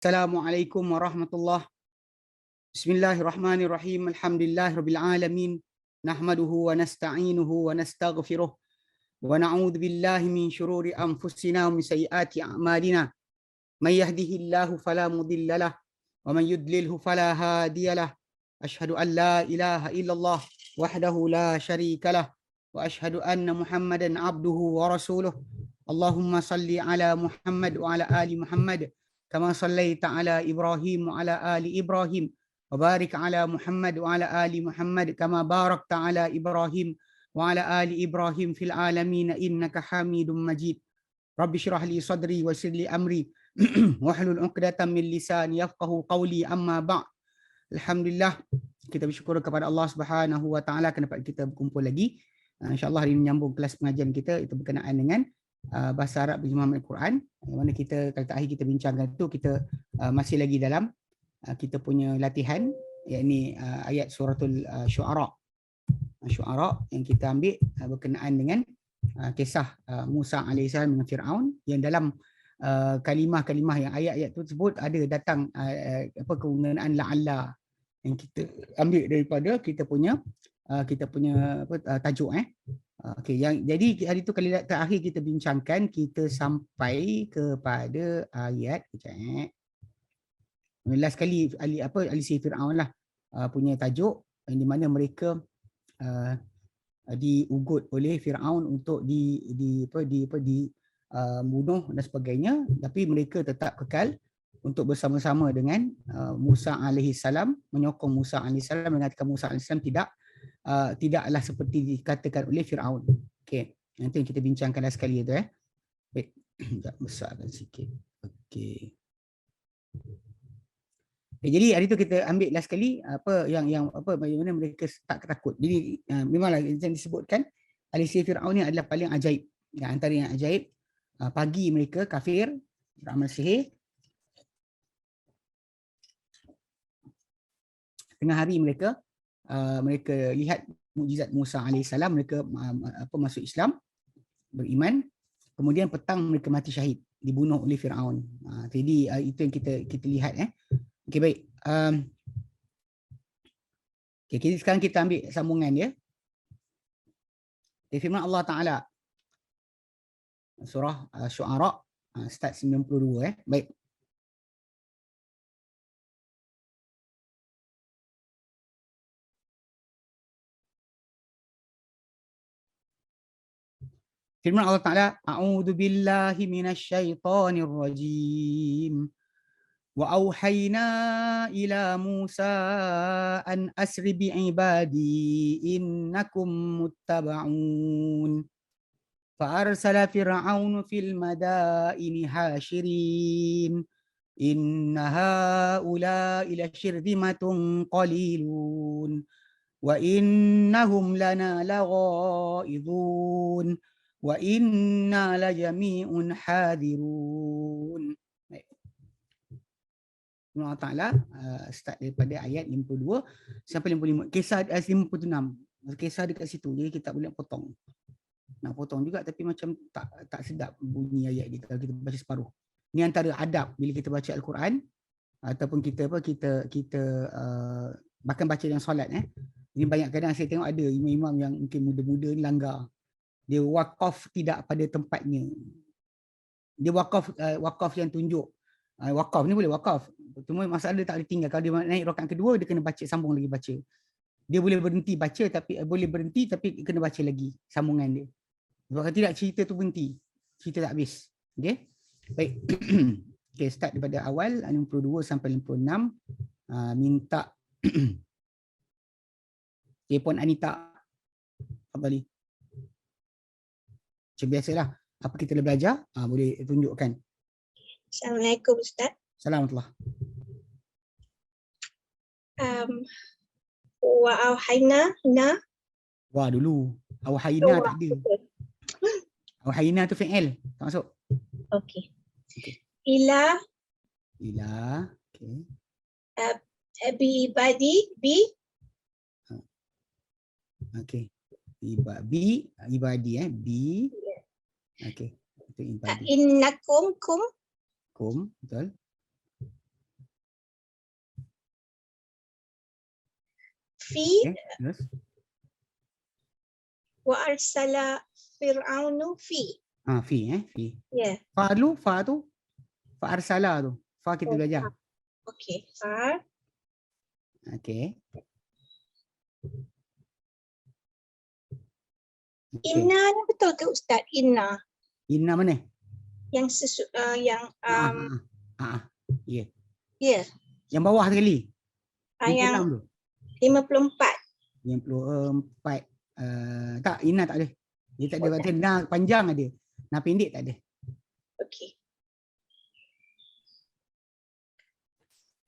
Assalamualaikum warahmatullahi. Bismillahirrahmanirrahim. Alhamdulillahirabbil alamin. Nahmaduhu wa nasta'inuhu wa nastaghfiruh wa na'udzu billahi min syururi anfusina wa min sayyiati a'malina. May yahdihillahu fala mudhillalah wa man yudlilhu fala hadiyalah. Asyhadu an la ilaha illallah wahdahu la syarikalah wa asyhadu anna Muhammadan abduhu wa rasuluh. Allahumma salli ala Muhammad wa ala ali Muhammad kama sallaita ala Ibrahim wa ala ali Ibrahim wa barik ala Muhammad wa ala ali Muhammad kama barakta ala Ibrahim wa ala ali Ibrahim fil alamin innaka Hamidum Majid. Rabbi shrah li sadri wa yassir li amri wahlul 'uqdatam min lisani yafqahu qawli, amma ba'. Alhamdulillah, kita bersyukur kepada Allah Subhanahu wa taala kerana dapat kita berkumpul lagi. InsyaAllah hari ini menyambung kelas pengajian kita itu berkenaan dengan bahasa Arab berjemaah Al-Quran. Yang mana kita kali terakhir kita bincangkan tu, kita masih lagi dalam kita punya latihan, yakni ayat suratul Syu'ara. Syu'ara yang kita ambil berkenaan dengan kisah Musa AS dengan Fir'aun, yang dalam kalimah-kalimah yang ayat-ayat tu tersebut ada datang kegunaan la'alla yang kita ambil daripada kita punya tajuk. Okey, jadi hari tu kali terakhir kita bincangkan, kita sampai kepada ayat last kali ahli sihir Fir'aun lah punya tajuk, di mana mereka diugut oleh Fir'aun untuk bunuh dan sebagainya, tapi mereka tetap kekal untuk bersama-sama dengan Musa alaihissalam, menyokong Musa alaihissalam, mengatakan Musa alaihissalam tidaklah seperti dikatakan oleh Fir'aun. Okey, nanti kita bincangkan last sekali tu. Baik, sekejap besarkan sikit. Okey. Jadi hari tu kita ambil last sekali bagaimana mereka tak takut. Jadi memanglah yang disebutkan ahli sihir Fir'aun ni adalah paling ajaib. Antara yang ajaib, pagi mereka kafir, beramal sihir. Tengah hari mereka lihat mukjizat Musa alaihissalam, mereka masuk Islam, beriman. Kemudian petang mereka mati syahid, dibunuh oleh Fir'aun. Jadi itu yang kita lihat. Okey, baik. Okay, sekarang kita ambil sambungan dia. Firman Allah Ta'ala, surah Syu'ara, start 92. Baik. Firman Allah Ta'ala, A'udzu billahi minasyaitonir rajim. Wa auhayna ila Musa an asri bi'ibadi innakum muttaba'un. Fa arsala Fir'aunu fil madaini hashirin. Inna haula'i lasyirzimatun qalilun. Wa innahum lana laghaidun. Wa inna lajami'un hadirun. Allah Ta'ala start daripada ayat 52 sampai 55. Kisah 56. Kisah dekat situ. Jadi kita tak boleh potong. Nak potong juga tapi macam tak sedap bunyi ayat dia kalau kita baca separuh. Ini antara adab bila kita baca Al-Quran ataupun kita bahkan baca dalam solat. Ini banyak kadang saya tengok ada imam-imam yang mungkin muda-muda ni langgar. Dia wakaf tidak pada tempatnya. Dia wakaf yang tunjuk. Wakaf ni boleh wakaf. Cuma masalah dia tak boleh tinggal. Kalau dia naik rakaat kedua, dia kena baca, sambung lagi baca. Dia boleh berhenti baca tapi kena baca lagi sambungan dia. Sebab kalau tidak, cerita tu berhenti. Cerita tak habis. Okey? Baik. Okey, start daripada awal 52 sampai 56. Minta telefon Anita. Apa ni? Macam biasalah, apa kita dah belajar, boleh tunjukkan. Assalamualaikum Ustaz. Assalamualaikum. Wa auhayna Wah dulu. Auhayna tak ada. Auhayna tu fi'il, tak masuk. Okey. Ila. Okey. Ibadi. Okey. Ibadi bi. Okey. Itu ibadi. Innakum betul. Fi Okay, terus. wa arsala Fir'aunu fi. Fi fi. Ya. Fa dulu, fa tu. Fa arsala tu. Fa kita belajar. Okey. Far. Okay. Inna ni betul ke Ustaz? Inna. Inna mana? Yang Ya. ya. Yang bawah sekali. Yang 56 tu. 54. 54. Tak, Inna tak ada. Dia tak ada. Waktu na panjang ada. Na pendek tak ada. Okey.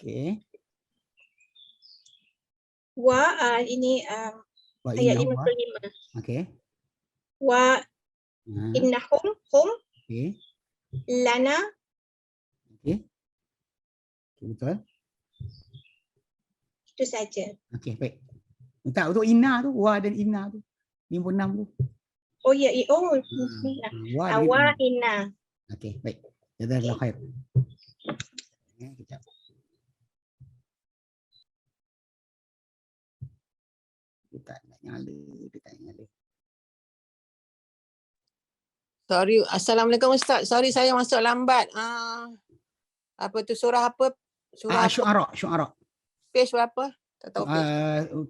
Okay. Wa ini Wa ayat inna wa. 55. Okay. Wa innahum hum Okay. lana. Okay. Betul. Itu saja. Okay, baik. Tak, untuk inna tu, wa dan inna tu. 56 tu. Oh ya, Wa dan inna. Okay, baik. Jazakallahu khair. Kejap. Dia tak nak nyala. Sorry, Assalamualaikum Ustaz. Sorry saya masuk lambat. Apa tu surah apa? Surah apa? Syu'ara. Page berapa? Tak tahu page.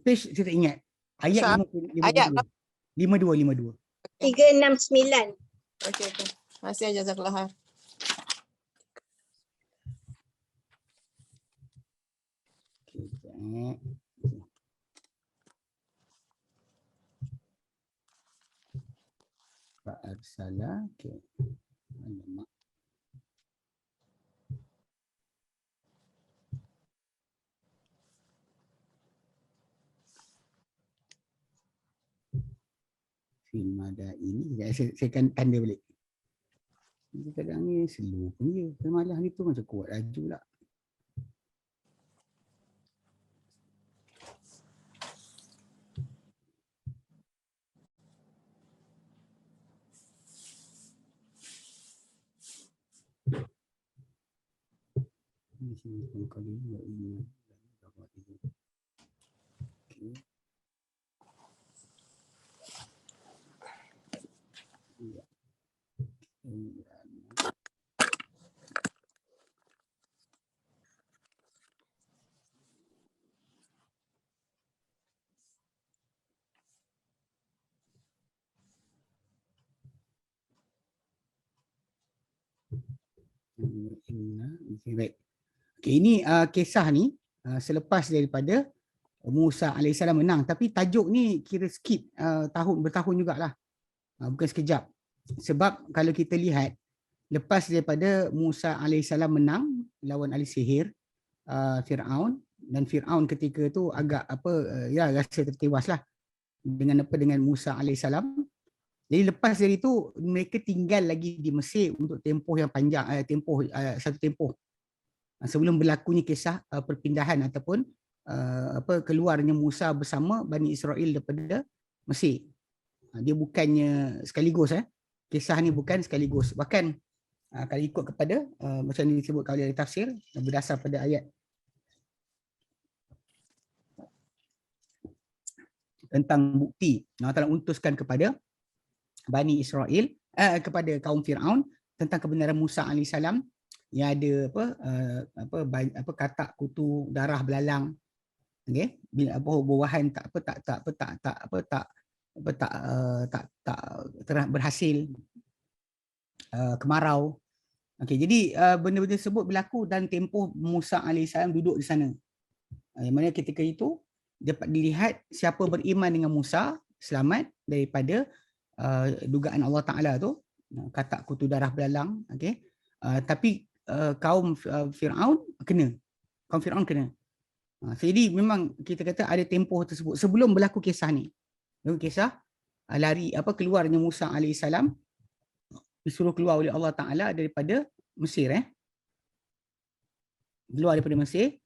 Page saya tak ingat. Ayat 52. Ayat 52. 369. Okey. Masih jazakallah khair. Kejap. Pak Arsala. Okay. Alamak. Film ada ini. Saya akan tanda balik. Kadang ni slow pun je. Malah ni tu macam kuat laju pula. Di sini pun kali ini. Okay. Ya. Okay, baik. Okay, ini kisah ni selepas daripada Musa AS menang, tapi tajuk ni kira skip bertahun jugalah. Bukan sekejap. Sebab kalau kita lihat lepas daripada Musa AS menang lawan ahli sihir Firaun, dan Firaun ketika tu agak rasa tertewaslah dengan Musa AS. Jadi lepas dari itu mereka tinggal lagi di Mesir untuk tempoh yang panjang, satu tempoh sebelum berlakunya kisah perpindahan ataupun keluarnya Musa bersama Bani Israel daripada Mesir. Dia bukannya sekaligus, kisah ni bukan sekaligus. Bahkan kalau ikut kepada macam yang disebutkan oleh tafsir berdasar pada ayat tentang bukti Allah Taala utuskan kepada Bani Israel, kepada kaum Firaun tentang kebenaran Musa AS yang ada katak kutu darah belalang, okey, bila buah-buahan tak berhasil, kemarau. Okey, jadi benda-benda tersebut berlaku dan tempoh Musa AS duduk di sana. Yang mana ketika itu dapat dilihat siapa beriman dengan Musa selamat daripada dugaan Allah Ta'ala tu, katak kutu darah belalang. Okay. Tapi kaum Firaun kena. Jadi memang kita kata ada tempoh tersebut sebelum berlaku kisah ni. Kisah keluarnya Musa AS disuruh keluar oleh Allah Ta'ala daripada Mesir. Keluar daripada Mesir.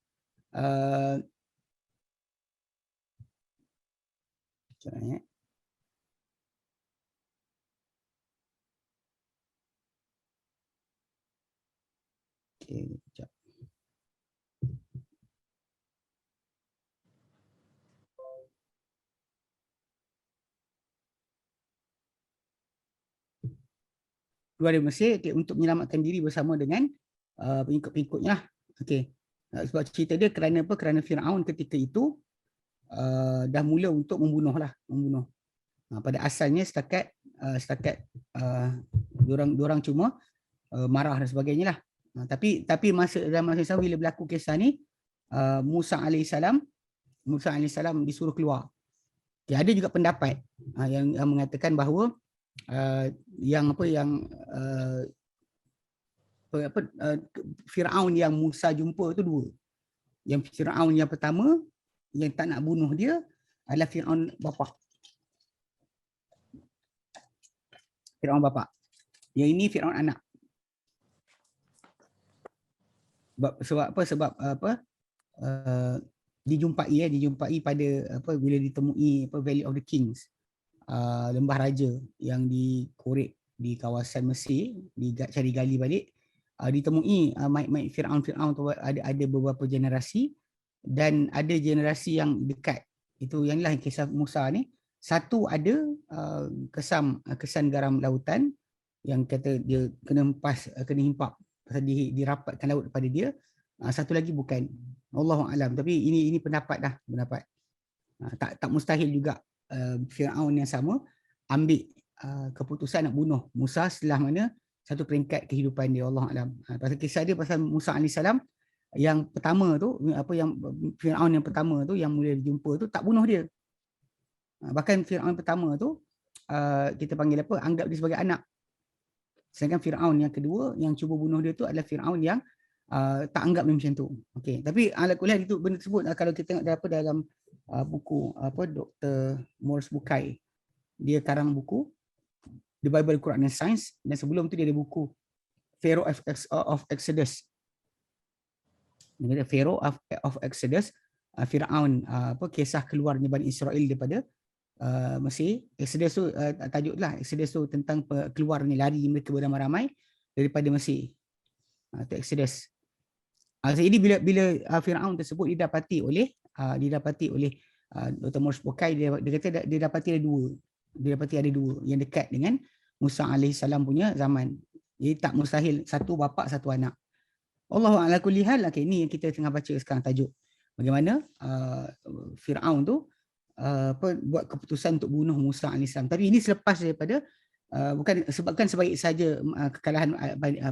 Okay, sekejap. keluar dari Mesir, okay, untuk menyelamatkan diri bersama dengan pengikut-pengikutnya lah. Okay. Sebab cerita dia kerana apa? Kerana Firaun ketika itu dah mula untuk membunuh. Pada asalnya setakat diorang cuma marah dan sebagainya lah. Tapi dalam masa sama bila berlaku kisah ni, Musa alaihissalam disuruh keluar. Okay, ada juga pendapat yang mengatakan bahawa Firaun yang Musa jumpa tu dua. Yang Firaun yang pertama yang tak nak bunuh dia adalah Firaun bapa. Firaun bapa. Yang ini Firaun anak. Sebab dijumpai pada bila ditemui Valley of the Kings, lembah raja yang dikorek di kawasan Mesir, cari gali balik, ditemui mayat-mayat Firaun tu ada beberapa generasi, dan ada generasi yang dekat. Itu yang lah kisah Musa ni. Satu ada kesan garam lautan yang kata dia kena himpap pasal dirapatkan laut pada dia. Satu lagi bukan. Allahu a'lam. Tapi ini pendapat. Tak mustahil juga Firaun yang sama ambil keputusan nak bunuh Musa setelah mana satu peringkat kehidupan dia. Allahu a'lam. Pasal kisah dia pasal Musa alaihissalam yang pertama tu, yang Firaun yang pertama tu yang mula dijumpa tu tak bunuh dia. Bahkan Firaun pertama tu kita panggil anggap dia sebagai anak. Sedangkan Firaun yang kedua yang cuba bunuh dia tu adalah Firaun yang tak anggap dia macam tu. Okey, tapi ala kulli hal itu benda tersebut kalau kita tengok dalam buku Dr. Morris Bukai, dia karang buku The Bible, Quran and Science, dan sebelum tu dia ada buku Pharaoh of Exodus. Dia kata Pharaoh of Exodus, Firaun kisah keluarnya Bani Israel daripada Mesir. Exodus tu tajuklah Exodus tu tentang keluarnya, lari mereka beramai-ramai daripada Mesir. Itu Exodus. Jadi bila Firaun tersebut didapati oleh Dr. Morris Bukai, dia kata dia dapati ada dua yang dekat dengan Musa alaihissalam punya zaman. Jadi tak mustahil satu bapa satu anak. Allahu ala kulli hal. Okay, ini yang kita tengah baca sekarang, tajuk bagaimana Firaun tu buat keputusan untuk bunuh Musa alaihissalam. Tapi ini selepas daripada bukan sebaik saja kekalahan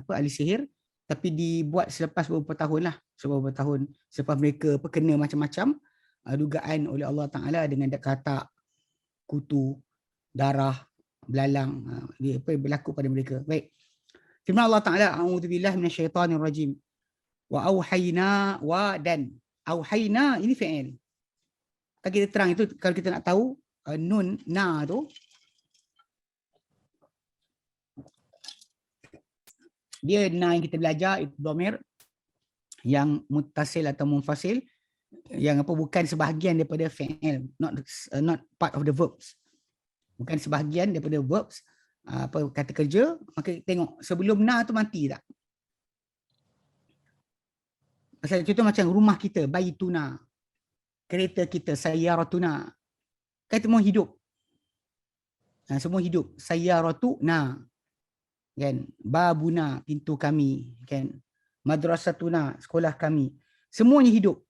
ahli sihir, tapi dibuat selepas beberapa tahun selepas mereka kena macam-macam dugaan oleh Allah Ta'ala dengan katak, kutu, darah, belalang, dia berlaku pada mereka. Baik. Firman Allah Ta'ala, a'udzubillahi minasyaitanir rajim. Wa auhayna, dan auhayna ini fi'il. Kita terang itu kalau kita nak tahu nun na tu dia na yang kita belajar itu dhamir yang muttasil atau munfasil, yang bukan sebahagian daripada fi'il, not part of the verbs. Bukan sebahagian daripada verbs kata kerja. Maka tengok sebelum na tu mati tak? Pasal contoh macam rumah kita, baituna, kereta kita, sayyaratuna, kan semua hidup. Semua hidup. Sayyaratuna, kan? Babuna, pintu kami, kan? Madrasatuna, sekolah kami. Semuanya hidup.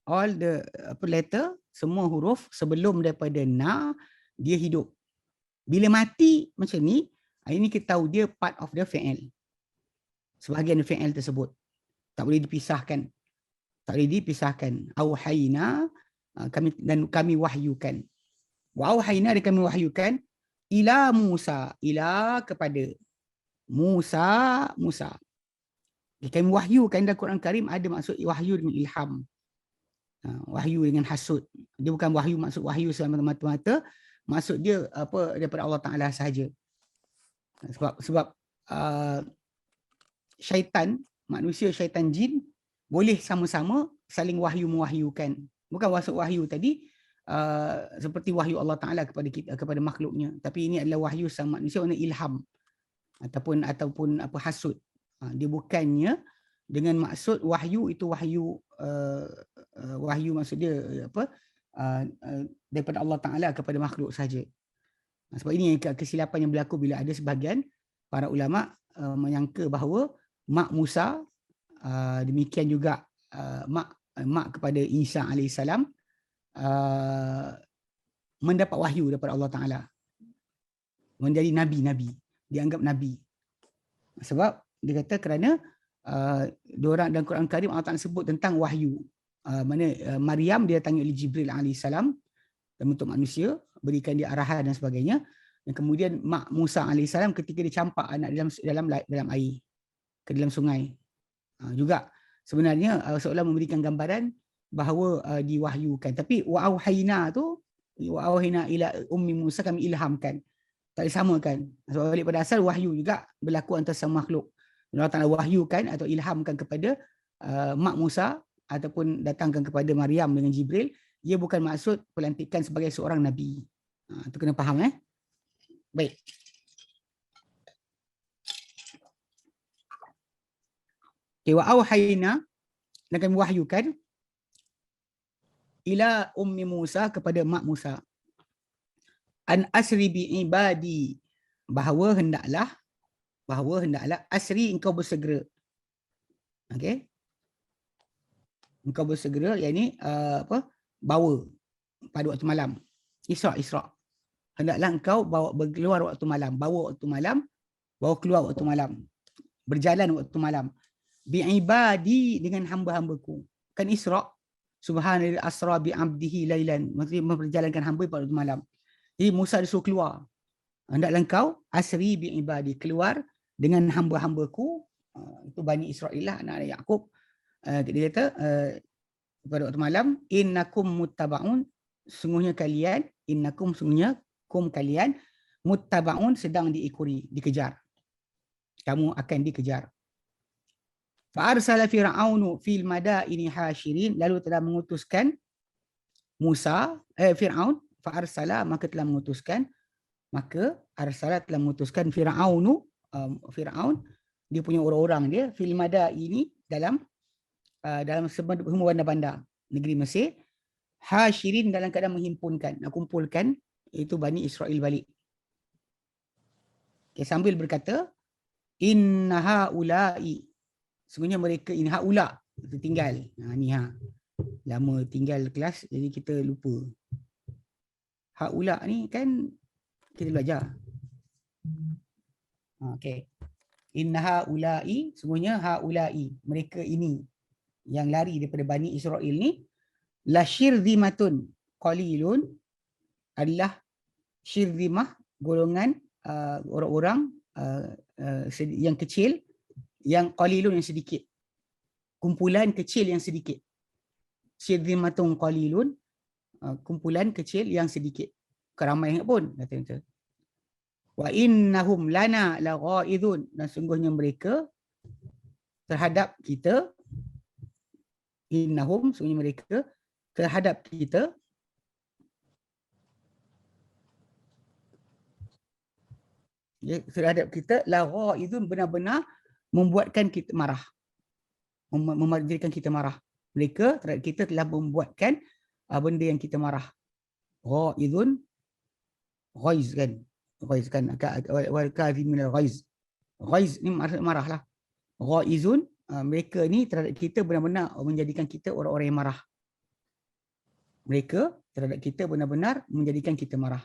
All the letter, semua huruf sebelum daripada na, dia hidup. Bila mati macam ni, ini kita tahu dia part of the fi'il. Sebahagian fi'il tersebut. Tak boleh dipisahkan. Auhayna, kami wahyukan. Wa auhayna, dan kami wahyukan ila Musa, ila kepada Musa. Kami wahyukan dalam Quran Karim ada maksud wahyu dengan ilham. Wahyu dengan hasud. Dia bukan wahyu maksud wahyu semata-mata. Maksud dia daripada Allah Ta'ala sahaja. Sebab syaitan, manusia, syaitan, jin boleh sama-sama saling wahyu-mewahyukan. Bukan maksud wahyu tadi seperti wahyu Allah Ta'ala kepada makhluknya. Tapi ini adalah wahyu sang manusia, ilham ataupun hasud. Dia bukannya dengan maksud wahyu itu wahyu maksud dia daripada Allah Ta'ala kepada makhluk saja. Sebab ini kesilapan yang berlaku bila ada sebahagian para ulama menyangka bahawa mak Musa, demikian juga mak kepada Isa alaihissalam mendapat wahyu daripada Allah Ta'ala. Menjadi nabi-nabi, dianggap nabi. Sebab dia kata kerana diorang dalam Quran Karim Allah Ta'ala sebut tentang wahyu. Mana Maryam dia datang oleh Jibril alaihissalam dalam bentuk manusia, berikan dia arahan dan sebagainya. Dan kemudian mak Musa alaihissalam ketika dia campak anak dalam air, ke dalam sungai. Juga sebenarnya seolah memberikan gambaran bahawa diwahyukan. Tapi wa'auhayna tu, wa'auhayna ila ummi Musa, kami ilhamkan. Tak disamakan. Sebab balik pada asal wahyu juga berlaku antara sama makhluk. Allah Ta'ala wahyukan atau ilhamkan kepada mak Musa ataupun datangkan kepada Maryam dengan Jibril, ia bukan maksud pelantikan sebagai seorang nabi. Itu kena faham Baik. Okay, wa auhayna, dan kami wahyukan ila ummi Musa, kepada mak Musa, an asri bi ibadi, bahawa hendaklah asri, engkau bersegera. Okey. Engkau bersegera, yakni bawa pada waktu malam. Isra. Hendaklah engkau berkeluar waktu malam, bawa keluar waktu malam. Berjalan waktu malam. Bi'ibadi, dengan hamba-hambaku. Kan Isra, subhanallah asra bi'abdihi lailan, maksudnya memperjalankan hamba pada waktu malam. Jadi Musa disuruh keluar. Hendaklah engkau asri bi'ibadi, keluar dengan hamba-hambaku. Itu Bani Israel lah, anak Yaqub. Dia kata pada waktu malam, innakum muttabaun, sungguhnya kalian muttabaun, sedang dikejar. Kamu akan dikejar. Fa'arsala fir'aunu fil madaini hasyirin, lalu telah mengutuskan Fir'aun, fa'arsala, maka telah mengutuskan, Fir'aunu, Fir'aun, dia punya orang-orang dia, fil madaini, dalam semua bandar-bandar negeri Mesir, hasyirin, dalam keadaan kumpulkan itu Bani Israel balik. Okay, sambil berkata, inna haula'i, sungguhnya mereka, in haula, itu tinggal. Lama tinggal kelas, jadi kita lupa. Haula ni kan kita belajar. Okay. Inna haula'i, sungguhnya haula'i, mereka ini yang lari daripada Bani Israel ni, la syirzimatun qalilun, adalah syirdzimah, golongan orang-orang yang kecil, yang qalilun, yang sedikit, kumpulan kecil yang sedikit. Syirdzimatun qalilun, kumpulan kecil yang sedikit, keramai pun kata. Wa innahum lana laghaidun, dan sungguhnya mereka terhadap kita, innahum, sungguhnya mereka terhadap kita, laghaidun, benar-benar membuatkan kita marah, menjadikan kita marah. Mereka terhadap kita telah membuatkan benda yang kita marah. Ghaidun, ghaiz kan, wal kadhimin al ghaiz. Ghaiz ni marahlah. Ghaizun, mereka ni terhadap kita benar-benar menjadikan kita orang-orang yang marah. Mereka terhadap kita benar-benar menjadikan kita marah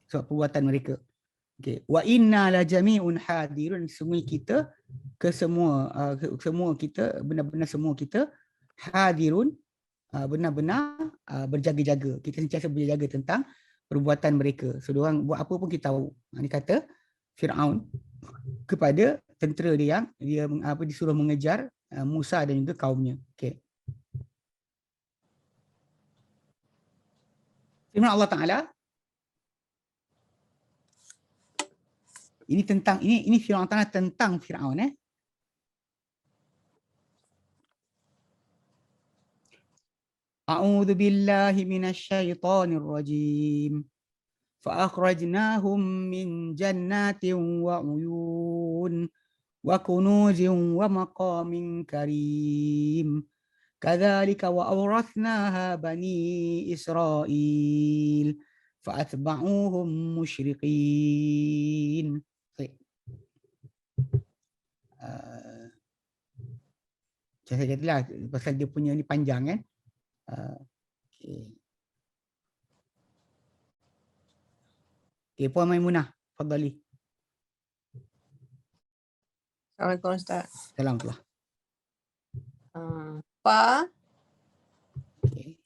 sebab perbuatan mereka. Okay. Wa inna la jami'un hadirun, semua kita benar-benar semua kita hadirun, benar-benar berjaga-jaga. Kita sentiasa berjaga tentang perbuatan mereka. So diorang buat apa pun kita tahu. Ini kata Fir'aun kepada tentera dia yang disuruh mengejar Musa dan juga kaumnya. Okay. Firman Allah Ta'ala, ini tentang ini firman Allah Ta'ala tentang Fir'aun. A'udzu billahi minasy syaithanir rajim. Fa akhrajnahum min jannatin wa uyun wa kunuzin wa maqamin karim. Kadzalika wa awrathnaha bani Israil fa atba'uhum musyriqin. saya katalah pasal dia punya ni panjang kan. Okay. Okay, Puan Maimunah, fadhali. Assalamualaikum Ustaz. Salamullah. Fa Okay.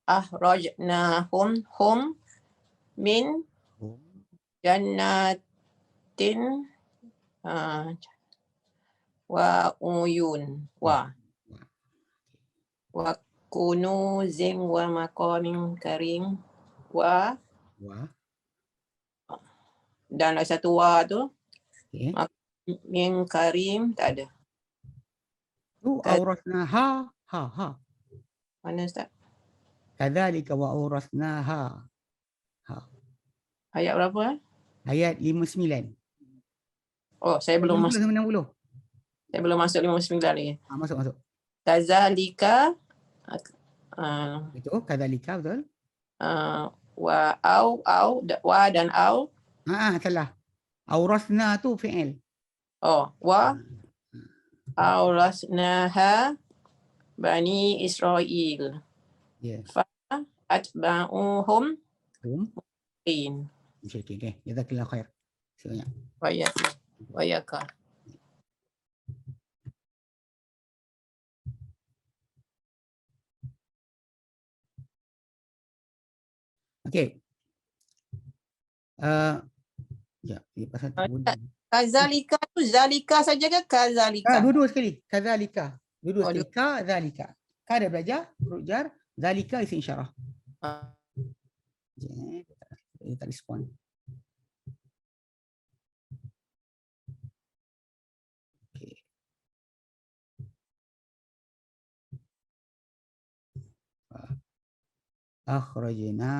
akhrajnahum hum min jannatin wa uyun wa kunuzin wa maqamin karim wa dan lagi satu wa tu Okay. min karim tak ada. Tu aurasnaha ha. Mana Ustaz? Kadzalika wa aurasnaha. Ayat berapa? Ayat 59. Oh, saya belum masuk. 60. Saya belum masuk 59 lagi. Masuk. Kadzalika Itu kadzalika betul? wa wa dan au. Salah. Aurasna tu fi'il. Oh, wa aurasnaha Bani Israel. Ya. Atba'uhum in. Okay. Jazakallah khair. Sebanyak. Wayaka. Okey. Ya, pasal Kazalika tu zalika saja ke kazalika? dua sekali. Kadzalika. Dua sekali. Oh, Kadzalika. Ka dah belajar, huruf jar, zalika isim isyarah. Dia tak respon. Okey. Akhrajna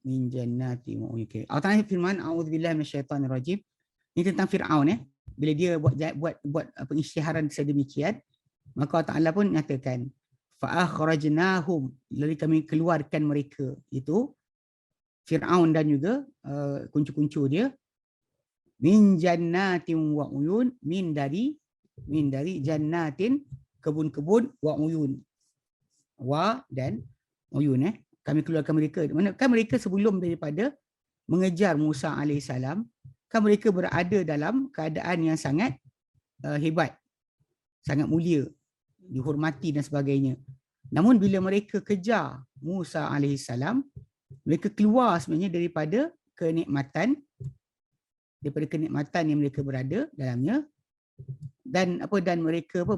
min jannati wa uyun. Allah Taala firman, a'udzubillahi minasyaitonir rajim. Ini tentang Firaun Bila dia buat pengisytiharan sedemikian, maka Allah Taala pun nyatakan fa akhrajnahum, lalu kami keluarkan mereka, itu Firaun dan juga kuncu-kuncu dia, min jannatin wa uyun, min dari jannatin, kebun-kebun, wa uyun, wa dan uyun kami keluarkan mereka. Kan mereka sebelum daripada mengejar Musa alaihissalam, kan mereka berada dalam keadaan yang sangat hebat, sangat mulia, dihormati dan sebagainya. Namun bila mereka kejar Musa alaihissalam, mereka keluar sebenarnya daripada kenikmatan yang mereka berada dalamnya, dan mereka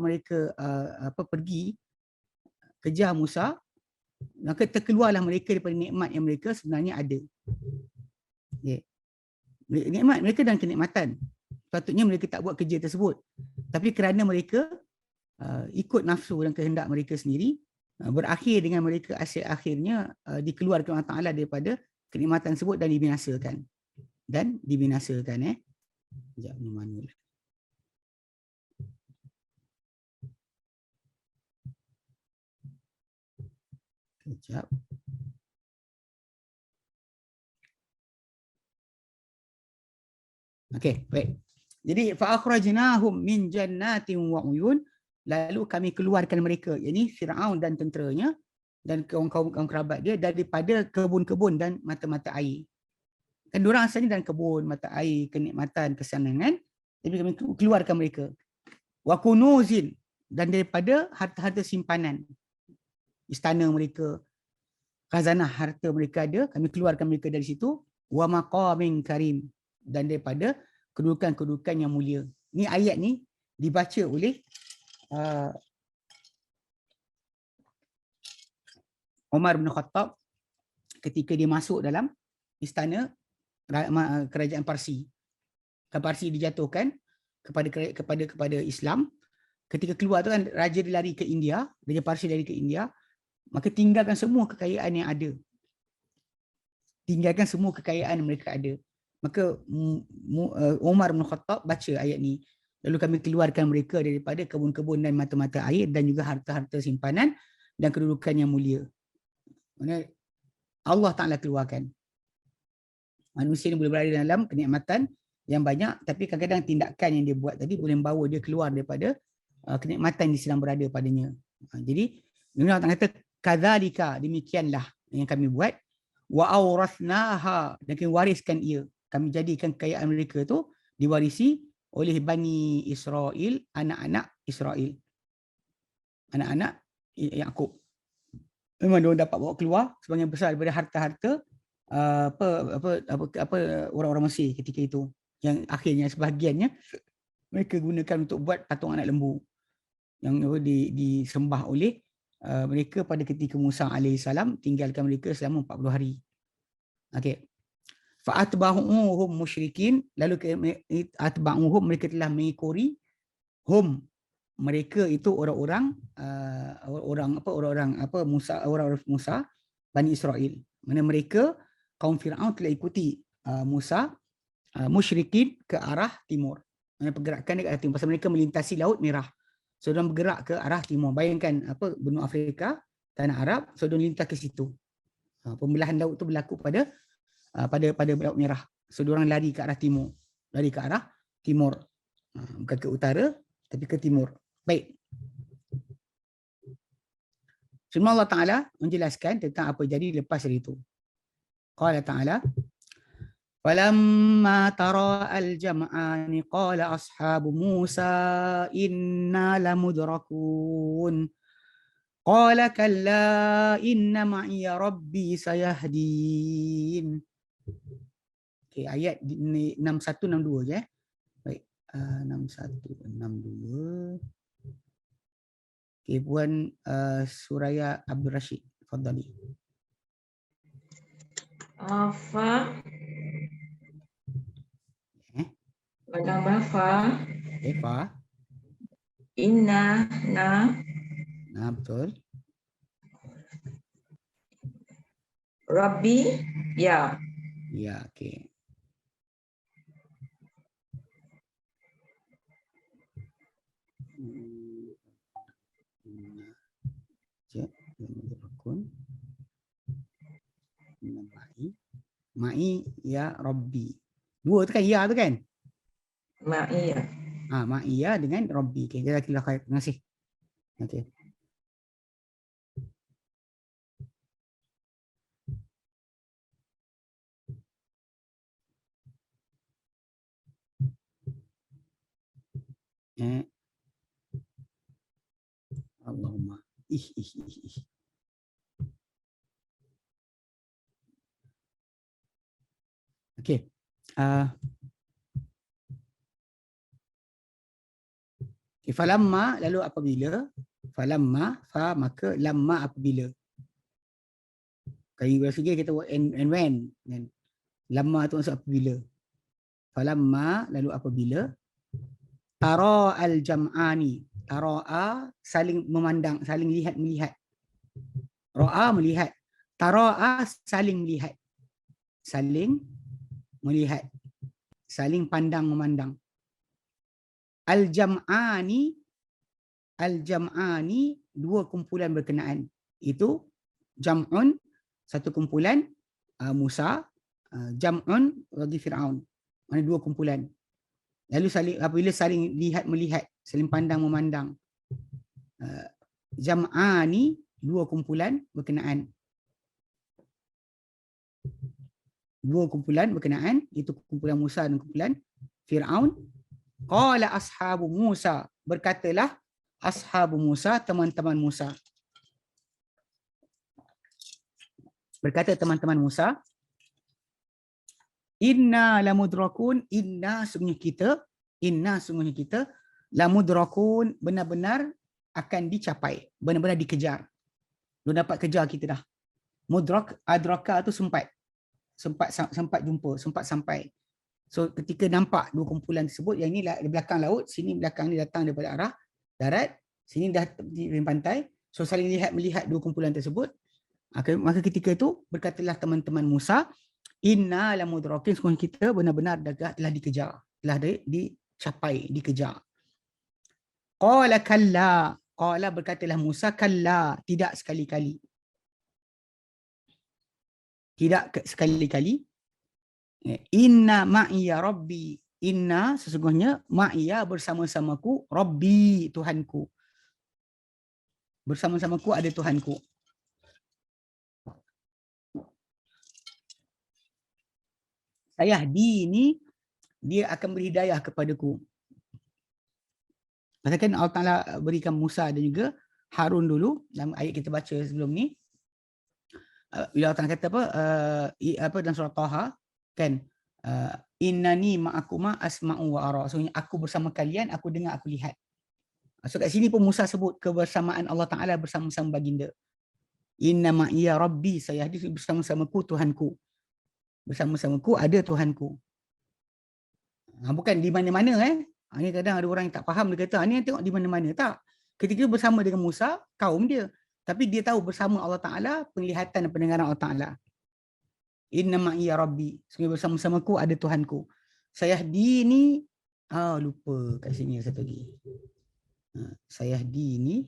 pergi kejar Musa, maka terkeluarlah mereka daripada nikmat yang mereka sebenarnya ada. Okay. Nikmat mereka dan kenikmatan, patutnya mereka tak buat kerja tersebut, tapi kerana mereka ikut nafsu dan kehendak mereka sendiri, berakhir dengan mereka akhirnya dikeluarkan Allah Ta'ala daripada kenikmatan tersebut dan dibinasakan. Sekejap, ni mana? Sekejap. Okey, baik. Jadi fa akhrajnahum min jannatin wa uyun, lalu kami keluarkan mereka, yakni Firaun dan tenteranya dan kaum kerabat dia, daripada kebun-kebun dan mata-mata air. Kan diorang asalnya dalam kebun, mata air, kenikmatan, kesenangan, tapi kami keluarkan mereka. Wa kunuzin, dan daripada harta-harta simpanan, istana mereka, khazanah harta mereka ada, kami keluarkan mereka dari situ. Wa maqamin karim, dan daripada kedudukan-kedudukan yang mulia. Ni ayat ni dibaca oleh Umar bin Khattab ketika dia masuk dalam istana kerajaan Parsi. Parsi dijatuhkan kepada Islam. Ketika keluar tu kan, raja dia lari ke India, Raja Parsi lari ke India, maka tinggalkan semua kekayaan yang ada. Tinggalkan semua kekayaan yang mereka ada. Maka Umar bin Khattab baca ayat ni. Lalu kami keluarkan mereka daripada kebun-kebun dan mata-mata air dan juga harta-harta simpanan dan kedudukan yang mulia. Maksudnya Allah Ta'ala keluarkan. Manusia ni boleh berada dalam kenikmatan yang banyak, tapi kadang-kadang tindakan yang dia buat tadi boleh membawa dia keluar daripada kenikmatan yang sedang berada padanya. Jadi Allah Ta'ala kata kadzalika, demikianlah yang kami buat, wa awrathnaha, dan kami wariskan ia, kami jadikan kekayaan mereka tu diwarisi oleh Bani Israel, anak-anak Israel, anak-anak Yaqub. Memang dia dapat bawa keluar sebagian besar daripada harta-harta orang-orang Mesir ketika itu, yang akhirnya sebahagiannya mereka gunakan untuk buat patung anak lembu yang disembah oleh mereka pada ketika Musa alaihissalam tinggalkan mereka selama 40 hari. Okey. Fa atba'uhum musyrikin, lalu atba'uhum, mereka telah mengikori hum, mereka itu orang-orang Musa, Bani Israel. Mana mereka kaum Firaun telah ikuti Musa musyrikin ke arah timur. Mana pergerakan ke arah timur pasal mereka melintasi Laut Merah. So dia bergerak ke arah timur. Bayangkan benua Afrika, tanah Arab, so dia lintas ke situ. Pembelahan laut tu berlaku pada Laut Merah. So dia orang lari ke arah timur. Lari ke arah timur. Bukan ke utara tapi ke timur. Baik. Firman Allah Ta'ala menjelaskan tentang apa jadi lepas dari itu. Qala Ta'ala, falamma tara al-jam'ani qala ashabu Musa inna lamudrakun. Qala kalla inna ma'iya rabbi sayahdin. Okay, ayat 6162 je. Baik, 6162. Okay, Puan Suraya Abdul Rashid, fadhali. Fa Pertama fa Fa. Inna na Betul. Rabbi ya. Ya, okey. Ma'i ya Rabbi. Dua tu kan ya tu kan? Ma'i ya. Ma'i ya dengan Rabbi. Okey, jazakallah khair. Terima kasih. Okey. Allahumma. Okey. Falamma, lalu apabila, falamma, fa maka, lamma apabila. Kalau bahasa kita and when. Lamma tu maksud apabila. Falamma, lalu apabila, tara al-jam'ani. Tara'a, saling memandang, saling lihat-melihat. Ra'a, melihat. Tara'a, saling melihat. Saling melihat. Saling pandang, memandang. Al-jam'ani, dua kumpulan berkenaan. Itu jam'un, satu kumpulan Musa, jam'un bagi Firaun. Mana dua kumpulan. Lalu apabila saling lihat-melihat, saling pandang memandang. Jam'ani, dua kumpulan berkenaan. Dua kumpulan berkenaan, itu kumpulan Musa dan kumpulan Firaun. Qala ashabu Musa, berkatalah ashabu Musa, teman-teman Musa. Berkata teman-teman Musa, inna lamudrakun, inna sungguhnya kita lamudrakun, benar-benar akan dicapai, benar-benar dikejar. Lu dapat kejar kita dah. Mudrak, adraka tu sempat jumpa, sempat sampai. So ketika nampak dua kumpulan tersebut, yang ini di belakang laut, sini belakang ni datang daripada arah darat, sini dah di pantai. So saling lihat-melihat dua kumpulan tersebut. Maka ketika itu berkatalah teman-teman Musa, inna lamudrakin, sungguh kita benar-benar telah dikejar, telah dicapai, dikejar. Qala kalla, qala berkatalah Musa, kalla, tidak sekali-kali. Tidak sekali-kali. Inna ma'iya rabbi, Inna sesungguhnya ma'iya bersama-samaku, Rabbi Tuhanku. Bersama-samaku ada Tuhanku. Sayahdi ni dia akan beri hidayah kepadaku. Maksudkan Allah Ta'ala berikan Musa dan juga Harun dulu dalam ayat kita baca sebelum ni. Bila Allah Ta'ala kata apa dalam surah Taha kan, innani ma'akuma asma'u wa ara. Maksudnya aku bersama kalian, aku dengar, aku lihat. So kat sini pun Musa sebut kebersamaan Allah Ta'ala bersama-sama baginda. Inna ma'iya Rabbi, saya hadis bersama-samaku Tuhanku. Bersama-samaku ada Tuhanku. Bukan di mana-mana Ini kadang ada orang yang tak faham, dia kata ni tengok di mana-mana. Tak. Ketika bersama dengan Musa, kaum dia. Tapi dia tahu bersama Allah Ta'ala, penglihatan dan pendengaran Allah Ta'ala. Inna ma'iya Rabbi, sebenarnya bersama-samaku ada Tuhanku. Sayahdi ni lupa kat sini satu lagi. Sayahdi ni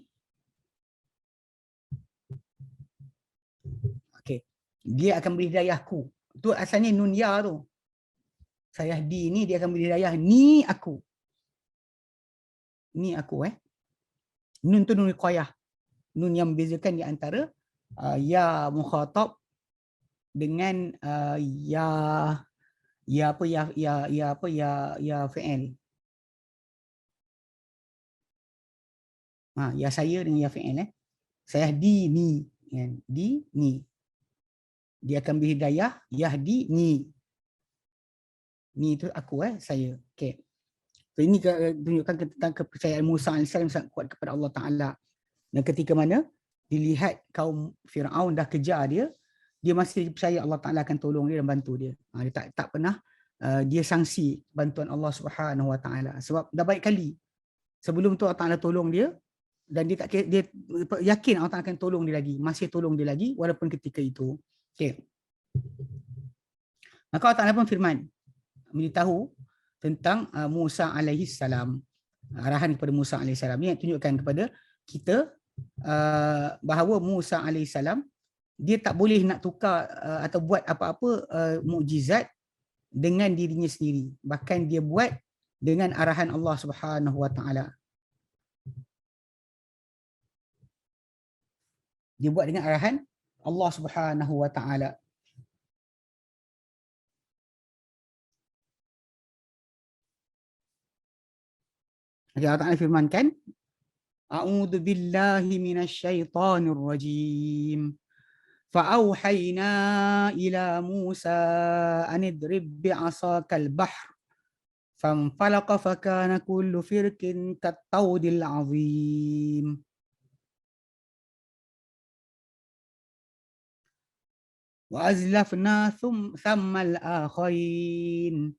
okey, dia akan beri hidayahku. Tu asalnya nun ya tu. Sayahdi ni dia akan beri hidayah, ni aku. Ni aku Nun tu nun wiqayah. Nun yang membezakan di antara ya mukhatab dengan ya fi'il. Ya saya dengan ya fi'il Sayahdi ni kan, di ni. Dia akan beri hidayah, yahdi ni. Ni tu aku saya. Okey. So ini tunjukkan tentang kepercayaan Musa AS sangat kuat kepada Allah Ta'ala. Dan ketika mana dilihat kaum Firaun dah kejar dia, dia masih percaya Allah Ta'ala akan tolong dia dan bantu dia. Dia tak pernah dia sangsi bantuan Allah Subhanahu Wa Ta'ala. Sebab dah baik kali sebelum tu Allah Ta'ala tolong dia, dan dia yakin Allah Ta'ala akan tolong dia lagi, masih tolong dia lagi walaupun ketika itu. Okey. Maka Allah Ta'ala pun firman memberitahu tentang Musa alaihi salam, arahan kepada Musa alaihi salam. Ini tunjukkan kepada kita bahawa Musa alaihi salam dia tak boleh nak tukar atau buat apa-apa mukjizat dengan dirinya sendiri. Bahkan dia buat dengan arahan Allah Subhanahu Wa Ta'ala. Dia buat dengan arahan Allah Subhanahu Wa Ta'ala. Allah Ta'ala firmankan, A'udzu billahi minasyaitonir rajim. Fa'auhayna ila Musa an idrib bi'asakal bahr. Fanfalaqa fakana kullu firqin kattawdil azim. Wa azlafna thumma al-akharin.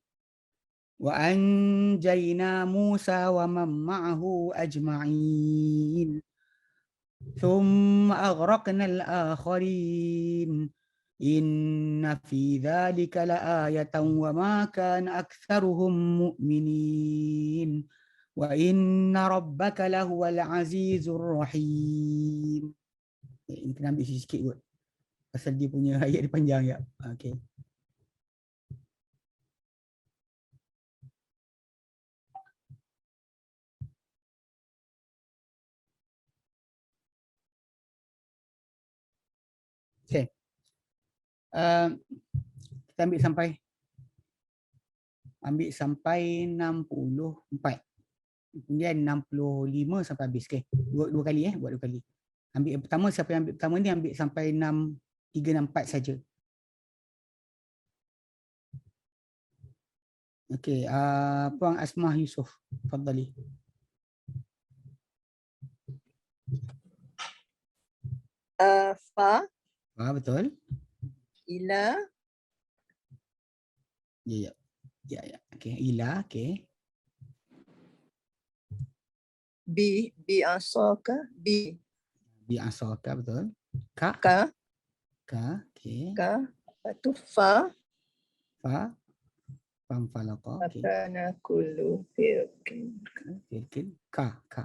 وأنجينا موسى ومن معه أجمعين ثم أغرقنا الآخرين إن في ذلك لآية وما كان أكثرهم مؤمنين وإن ربك لهو العزيز الرحيم. Ini kena ambil sikit kot pasal dia punya ayat dia panjang ya. Okay. Okay. Kita ambil sampai 64. Kemudian 65 sampai habis. Okay. Dua kali buat 2 kali. Ambil yang pertama, siapa yang ambil pertama ni ambil sampai 364 saja. Okay. Puan Asmah Yusof, fadhali. Fa. Betul. Ila. Ya. Okay. Ila. Okay. Bi asaka. Bi asaka, betul. Ka. Okay. Ka. Lepas tu fa. Fanfalaqa. Okay. Fakana kullu firqin. Ka. Ka.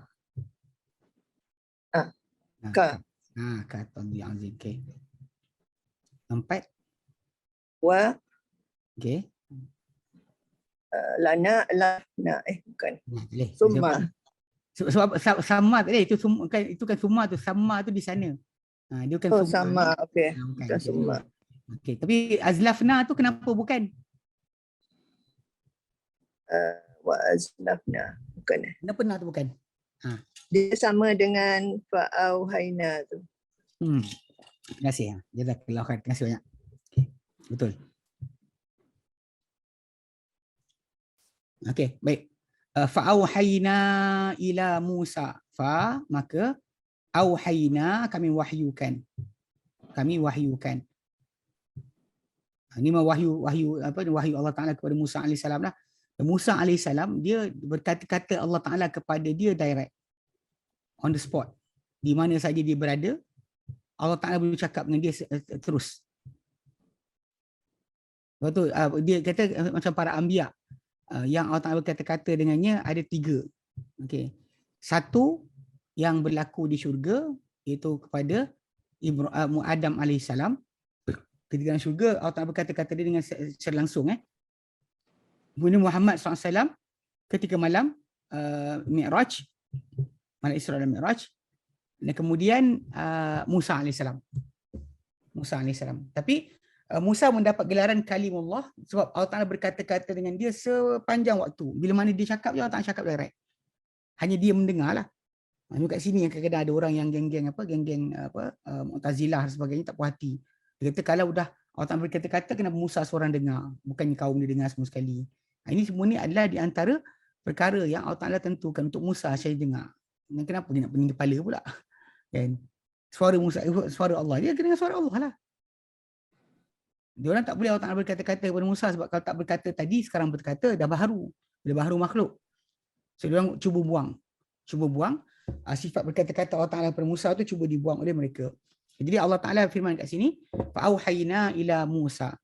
Kattawdil azim. Okay. 4. Wa. Okay. Lana, lana, bukan. Boleh. Summa. Sebab sama tak boleh, itu kan summa tu, sama tu di sana. Dia bukan Oh, summa. sama. Okey. Bukan. Bukan summa. Okey, tapi azlafna tu kenapa bukan? Wa azlafna. Bukan. Kenapa na tu bukan? Dia sama dengan fa'auhaina tu. Terima kasih. Jazakallah khair. Terima kasih banyak. Okay. Betul. Okey, baik. Fa'auhayna ila Musa. Maka auhayna, kami wahyukan. Kami wahyukan. Ini wahyu Allah Taala kepada Musa alaihissalam lah. Musa alaihissalam dia berkata-kata Allah Taala kepada dia direct, on the spot, di mana saja dia berada, Allah Taala bercakap dengan dia terus. Lepas tu dia kata macam para anbiya, yang Allah Taala berkata-kata dengannya ada 3. Okey. Satu yang berlaku di syurga, iaitu kepada Adam alaihissalam. Ketika dalam syurga, Allah Taala berkata-kata dia dengan secara langsung. Kemudian Muhammad SAW ketika malam Mi'raj, malam Isra dan Mi'raj. Dan kemudian Musa alaihissalam. Tapi Musa mendapat gelaran kalimullah sebab Allah Taala berkata-kata dengan dia sepanjang waktu. Bila mana dia cakap, Allah Taala cakap direct. Hanya dia mendengar lah. Kat sini kadang-kadang ada orang yang geng-geng Mu'tazilah dan sebagainya tak puas hati. Dia kata kalau dah Allah Taala berkata-kata, kenapa Musa seorang dengar, bukannya kaum dia dengar semua sekali. Ini semua ni adalah di antara perkara yang Allah Taala tentukan untuk Musa saya dengar. Dan kenapa dia nak pening kepala pula? Kan? Suara Musa, suara Allah, dia dengar suara Allah lah. Dia orang tak boleh Allah Taala berkata-kata kepada Musa, sebab kalau tak berkata tadi, sekarang berkata dah baharu. Dah baharu makhluk. So dia orang cuba buang sifat berkata-kata Allah Taala kepada Musa tu, cuba dibuang oleh mereka. Jadi Allah Taala firman kat sini, fa'auhayna ila Musa.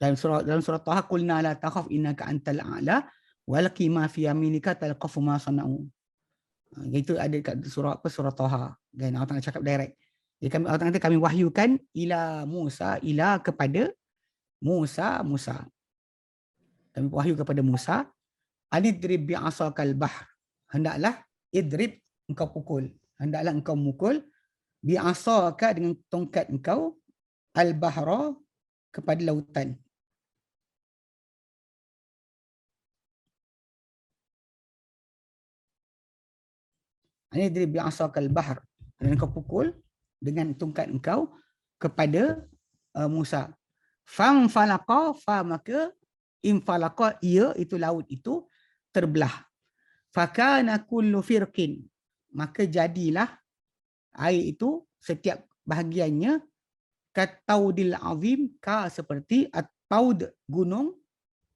Dalam surah Taha, qulna la takhaf innaka antal a'la walqi ma fi yaminika talqafu ma sana'u. Itu ada kat surah Taha. Dan Allah Taala cakap direct. Jadi Allah Taala kami wahyukan ila Musa, ila kepada Musa. Kami wahyu kepada Musa, anidrib bi'asakal bahr. Hendaklah idrib, engkau pukul. Hendaklah engkau mukul bi'asaka, dengan tongkat engkau, al-bahra, kepada lautan. Anidrib bi'asaka al-bahr, dan engkau pukul dengan tongkat engkau kepada Musa. Famfalaqa, maka infalaqa, ia itu laut itu terbelah. Fakana kullu firqin, maka jadilah air itu setiap bahagiannya kataudil azim, seperti at-taud, gunung,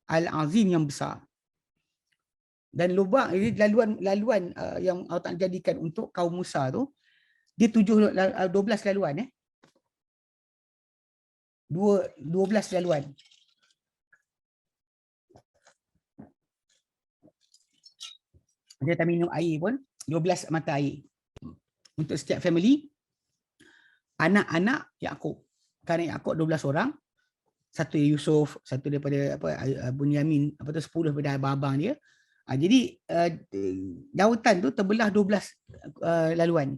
al-azim yang besar. Dan lubang ini laluan yang Allah Ta'ala jadikan untuk kaum Musa tu, dia 12 laluan 12 laluan. Dia tak minum air pun 12 mata air. Untuk setiap family, anak-anak Yaqub. Kerana Yaqub 12 orang, satu Yusuf, satu daripada Bunyamin, 10 daripada abang-abang dia. Jadi lautan tu terbelah 12 laluan.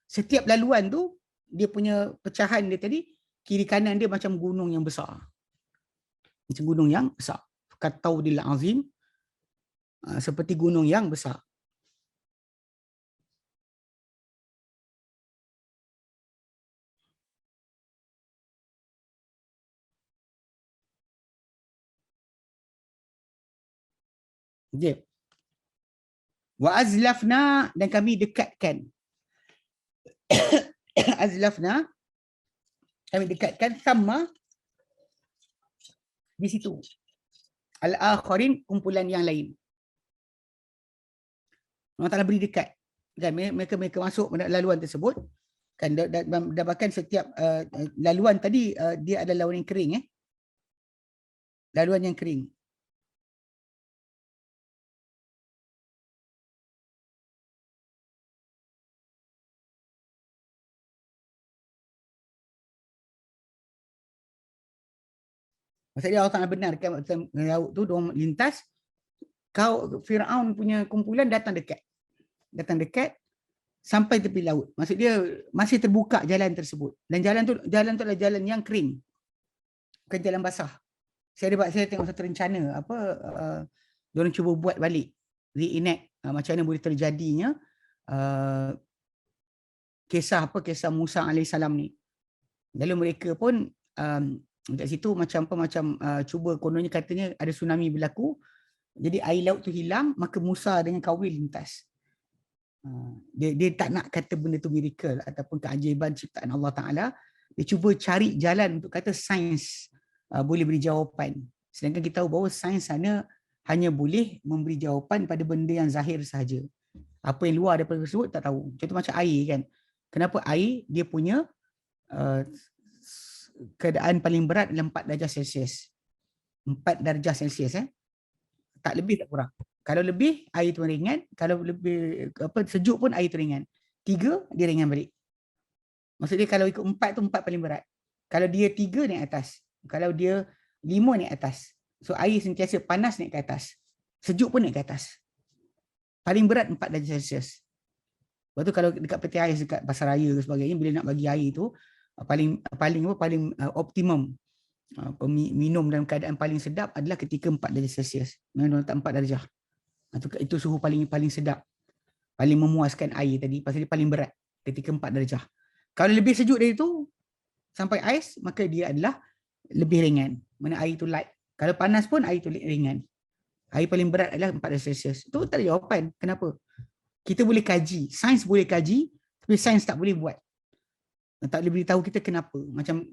Setiap laluan tu dia punya pecahan dia tadi, kiri kanan dia macam gunung yang besar. Macam gunung yang besar. Kataudil azim, seperti gunung yang besar. Okay. Wa azlafna, dan kami dekatkan. Azlafna, kami dekatkan, sama di situ. Al-akharin, kumpulan yang lain. Allah Ta'ala beri dekat. Kan, mereka masuk laluan tersebut. Kan, dapatkan setiap laluan tadi, dia adalah laluan yang kering. Laluan yang kering. Maksudnya Allah Ta'ala benarkan waktu laut tu diorang lintas, Firaun punya kumpulan datang dekat sampai tepi laut. Maksud dia masih terbuka jalan tersebut. Dan jalan tu adalah jalan yang kering. Bukan jalan basah. Saya tengok satu rencana diorang cuba buat balik, reenact macam mana boleh terjadinya kisah Musa alaihissalam ni. Lalu mereka pun dekat situ cuba, kononnya katanya ada tsunami berlaku. Jadi air laut tu hilang, maka Musa dengan kaum lintas. Dia tak nak kata benda tu miracle ataupun keajaiban ciptaan Allah Ta'ala. Dia cuba cari jalan untuk kata sains boleh beri jawapan. Sedangkan kita tahu bahawa sains hanya boleh memberi jawapan pada benda yang zahir sahaja. Apa yang luar daripada tersebut tak tahu. Contoh macam air kan. Kenapa air dia punya keadaan paling berat dalam 4 darjah Celsius. 4 darjah Celsius tak lebih tak kurang. Kalau lebih air tu ringan, kalau lebih sejuk pun air tu ringan. 3 dia ringan balik. Maksudnya kalau ikut 4 tu 4 paling berat. Kalau dia 3 naik atas. Kalau dia 5 naik atas. So air sentiasa panas naik ke atas. Sejuk pun naik ke atas. Paling berat 4 darjah Celsius. Lepas tu kalau dekat peti ais dekat pasaraya ke sebagainya, bila nak bagi air tu paling optimum minum dalam keadaan paling sedap adalah ketika 4 darjah Celsius. Memang tak 4 darjah. Itu suhu paling sedap. Paling memuaskan air tadi pasal dia paling berat ketika 4 darjah. Kalau lebih sejuk dari itu sampai ais, maka dia adalah lebih ringan. Mana air tu light. Kalau panas pun air tu ringan. Air paling berat adalah 4 darjah Celsius. Itu tak ada jawapan. Kenapa? Kita boleh kaji. Sains boleh kaji, tapi sains tak boleh buat. Tak boleh beritahu kita kenapa. Macam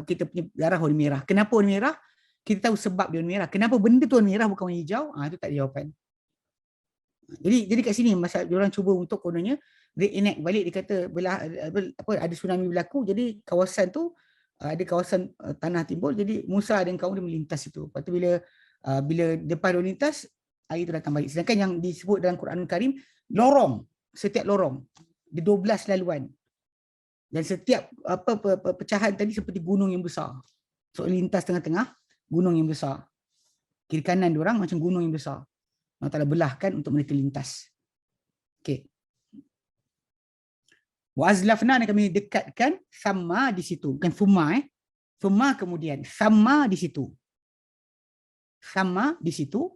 kita punya darah warna merah. Kenapa warna merah? Kita tahu sebab dia warna merah. Kenapa benda tu warna merah bukan warna hijau? Itu tak ada jawapan. Jadi kat sini masa diorang cuba untuk kononnya reenact balik, dia kata ada tsunami berlaku, jadi kawasan tu ada kawasan tanah timbul, jadi Musa dan kaum dia melintas itu. Lepas tu bila depan dia melintas, air tu datang balik. Sedangkan yang disebut dalam Quran Karim, lorong, setiap lorong ada 12 laluan. Dan setiap pecahan tadi seperti gunung yang besar. So lintas tengah-tengah gunung yang besar. Kiri kanan diorang macam gunung yang besar. Allah Ta'ala belahkan untuk mereka lintas. Okey. Wa azlafna, kami dekatkan sama di situ. Bukan summa Summa kemudian. Sama di situ. Sama di situ.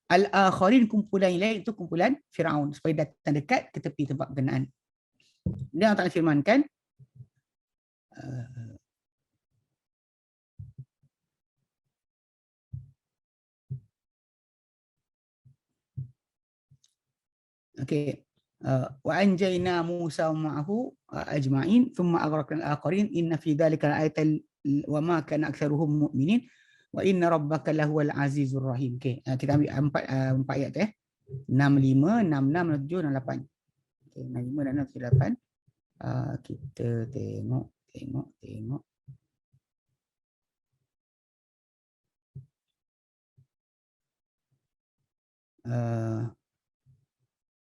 Al-akharin, kumpulan yang lain itu kumpulan Firaun. Supaya datang dekat ke tepi tempat berkenaan. Dan Allah Ta'ala firmankan. Okey. Wa anjayna Musa wa ma'ahu ajma'in thumma aghraqna al-akharin inna fi dhalika la'ayatan wa ma kana aktsaruhum mu'minin wa inna rabbaka lahuwal azizur rahim. Okey, kita ambil empat ayat tu 65, 66, 67 dan 8. Okey, 65 dan 68. Kita tengok.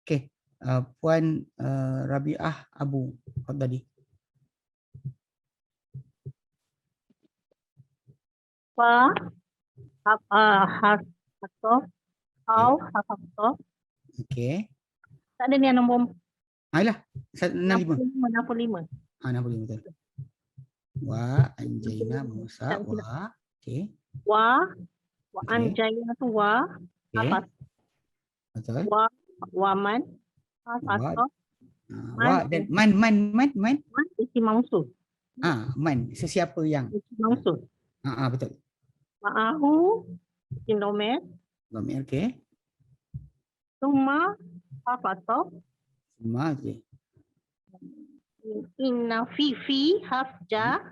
Okey, Puan Rabiah Abu tadi. Okey. Tak ada ni yang nombor Ayolah, 65. 65. 65 betul. Wa anjayna Musa wa okey. Wa anjayna tu wa apa? Betul. Wa man apa? Wa dan man isim mausul. Man sesiapa yang Isim mausul. Betul. Ma'ahu isim domain. Domain okey. Summa apa tu? Semua okey. Inna fi hafja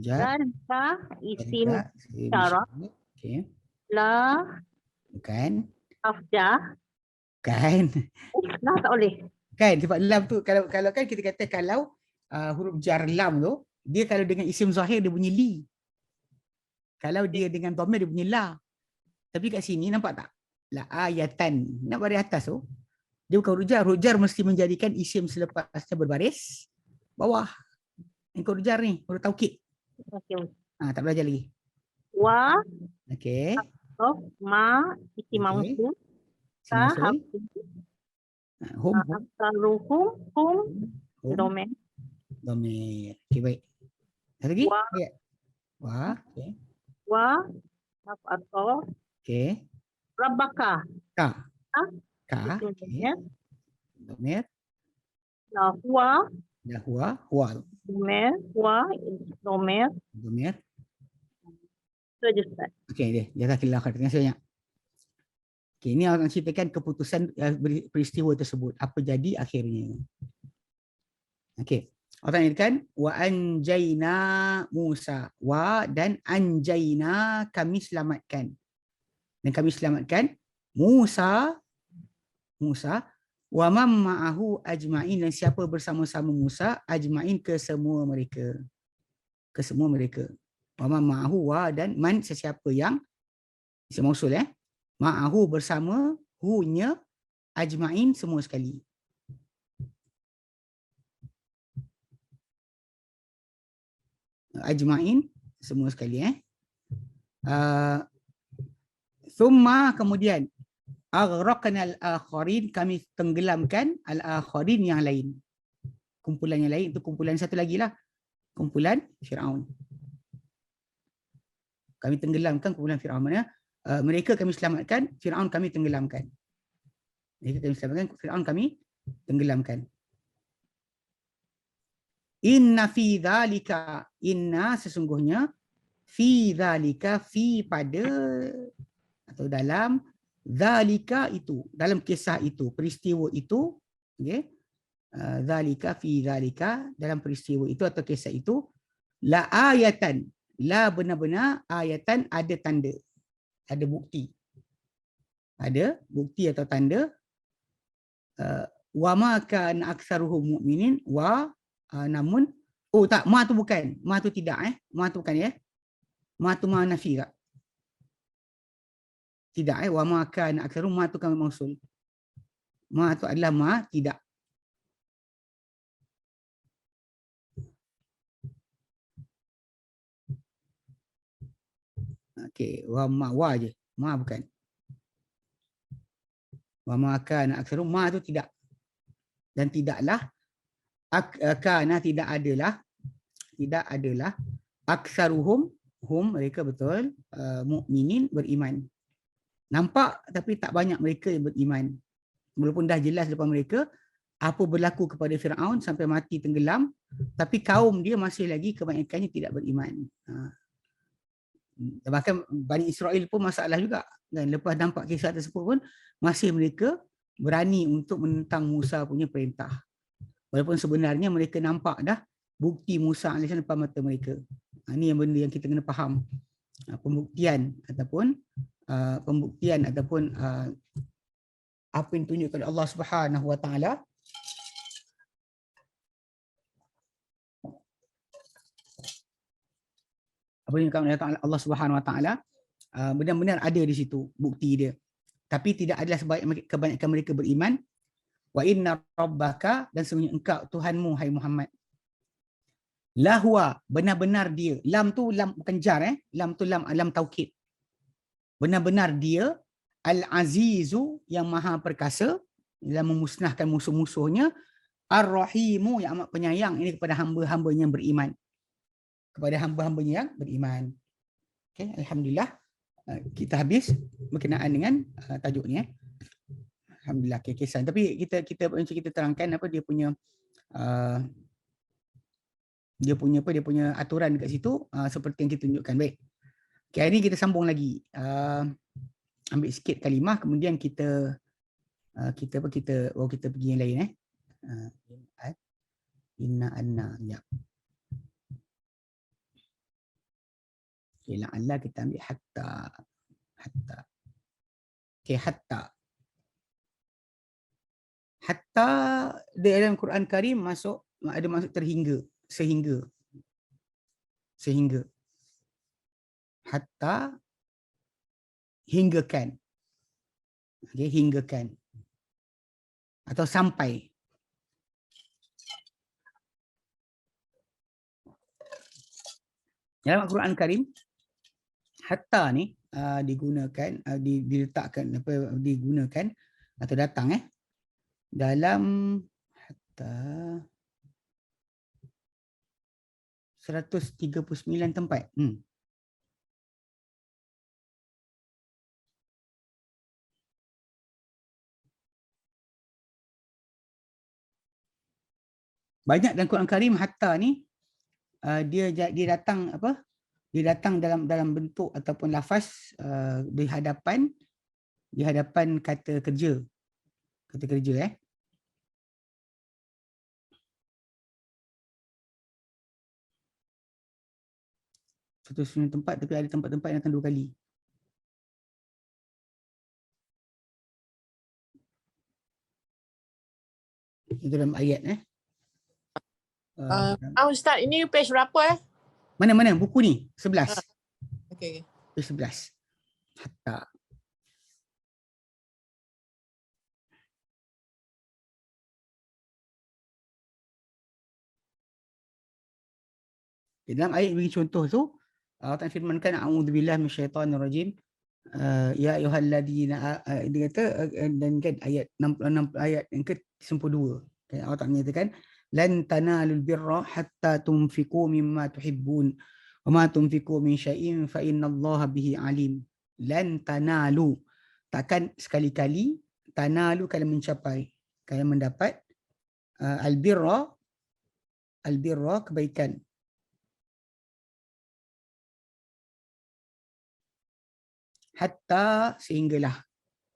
dan ka isim isyarah. Okey. La Bukan. hafja. Kan. Lah tak boleh. Kan sebab lam tu kalau kan kita kata kalau huruf jar lam tu dia kalau dengan isim zahir dia bunyi li. Kalau dia dengan dhamir dia bunyi la. Tapi kat sini nampak tak? La ayatan. Nak baris atas tu. Dia bukan huruf jar. Huruf jar mesti menjadikan isim selepasnya berbaris bawah. Ini huruf jar ni, huruf taukid. Okey. Tak belajar lagi. wa Okey. ma isim Okey. mausul Isim ta mausul. harfu Hum. aksaruhum hum Hum. domain Dhamir. Okey, baik. Satu lagi? wa Ya. Wah. Okey. wa atau Okey. rabbaka Ka. ah, Ka. isim Okey. domain Dhamir. huwa Dah huwa. Huwa. domain Dhamir. itu aja Ustaz. Okey deh. Jazakallah khair. Terima kasih banyak. Okey, ini orang ceritakan keputusan peristiwa tersebut. Apa jadi akhirnya. Okey. Orang ini kan wa anjayna Musa. Wa dan anjayna kami selamatkan. Dan kami selamatkan Musa wa man ma'ahu ajma'in, dan siapa bersama-sama Musa ajma'in, ke semua mereka. Ke semua mereka. Wa man ma'ahu, wa dan man sesiapa yang isim mausul ma'ahu bersama, hu-nya, ajma'in semua sekali. Ajma'in semua sekali thumma, kemudian aghraqna al-akharin, kami tenggelamkan al-akharin yang lain. Kumpulan yang lain itu kumpulan satu lagi lah. Kumpulan Firaun. Kami tenggelamkan kumpulan Firaun. Mana mereka kami selamatkan, Firaun kami tenggelamkan. Mereka kami selamatkan, Firaun kami tenggelamkan. Inna fi dzalika, inna sesungguhnya, fi dzalika, fi pada atau dalam, dzalika itu, dalam kisah itu, peristiwa itu, okey. Dzalika fi dzalika, dalam peristiwa itu atau kisah itu, la ayatan, la benar-benar, ayatan ada tanda, ada bukti. Ada bukti atau tanda. Wa ma kana aktsaruhum mu'minin, wa namun, oh tak, ma tu bukan, ma tu tidak ma tu bukan ma tu ma nafi tak? Tidak wa ma kana aktsaruhum, ma tu kan mausul. Ma tu adalah ma tidak. Okey, wa je, ma bukan. Wa ma kana aktsaruhum, ma tu tidak. Dan tidaklah kana, tidak adalah aktsaruhum, hum mereka betul, mukminin beriman. Nampak tapi tak banyak mereka yang beriman. Walaupun dah jelas depan mereka apa berlaku kepada Firaun sampai mati tenggelam, tapi kaum dia masih lagi kebanyakannya tidak beriman. Bahkan Bani Israel pun masalah juga. Dan lepas nampak kisah tersebut pun masih mereka berani untuk menentang Musa punya perintah. Walaupun sebenarnya mereka nampak dah bukti Musa AS depan mata mereka. Ini yang benda yang kita kena faham. Pembuktian ataupun apa yang ditunjukkan oleh Allah Subhanahu Wa Taala. Apa yang ditunjukkan oleh Allah Subhanahu Wa Taala, benar-benar ada di situ bukti dia. Tapi tidak adalah kebanyakan mereka beriman. Wa inna rabbaka, dan sesungguhnya engkau Tuhanmu hai Muhammad, lahwa, benar-benar dia. Lam tu lam bukan jar lam tu lam taukid. Benar-benar dia, al-azizu, yang maha perkasa dalam memusnahkan musuh-musuhnya, ar-rahimu, yang amat penyayang ini kepada hamba-hambanya yang beriman. Kepada hamba-hambanya yang beriman. Okay, alhamdulillah kita habis berkenaan dengan tajuk ni Alhamdulillah, kesan. Tapi kita terangkan apa dia punya aturan dekat situ, seperti yang kita tunjukkan. Baik. Okay, hari ni kita sambung lagi. Ambil sikit kalimah, kemudian kita pergi yang lain inna anna, ya. Okay, la'alla kita ambil hatta. Okay, hatta dalam Quran Karim ada masuk terhingga, sehingga. Hatta, hinggakan. Okay, hinggakan. Atau sampai. Dalam Quran Karim, hatta ni digunakan diletakkan digunakan atau datang dalam hatta 139 tempat. Banyak dalam Quran Karim hatta ni dia datang apa? Dia datang dalam bentuk ataupun lafaz di hadapan kata kerja. Kata kerja Satu tempat, tapi ada tempat-tempat yang datang 2 kali. Itu dalam ayat Ustaz, ini page berapa Mana buku ni? 11. Okey. Page 11. Hatta. Dalam ayat bagi contoh tu, Allah Ta'ala firmankan a'udzubillahi minasyaitonirrajim. Ya ayyuhalladzina dia kata dan kan ayat 66 ayat yang ke-92. Allah Ta'ala menyatakan lan tanalul birra hatta tunfiqu mimma tuhibbun wa ma tunfiqu min syai'in fa innallaha bihi alim. Lan tanalu, takkan sekali-kali tanalu kalian mencapai, kalian mendapat albirra kebaikan. Hatta sehinggalah,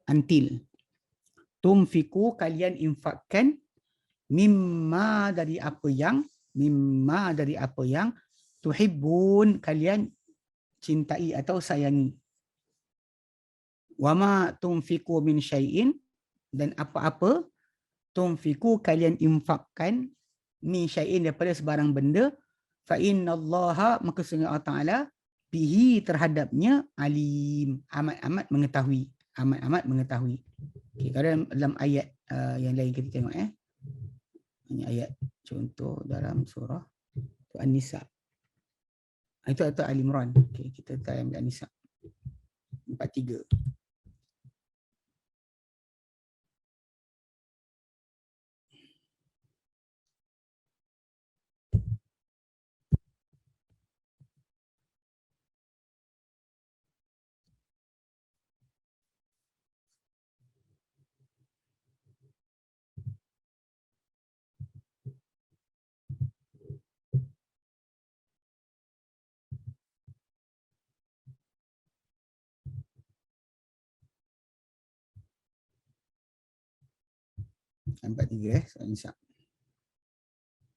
until tumfiku kalian infakkan mimma dari apa yang tuhibbun kalian cintai atau sayangi. Wama tumfiku min syai'in, dan apa-apa tumfiku kalian infakkan min syai'in daripada sebarang benda, fa innallaha maka sesungguhnya Allah Ta'ala bihi terhadapnya alim, amat-amat mengetahui. Okay, kalau dalam ayat yang lain kita tengok ini ayat contoh dalam surah An-Nisa. Itu atau Al-Imran. Okay, kita ambil An-Nisa 43. Nampak 3 Nisa.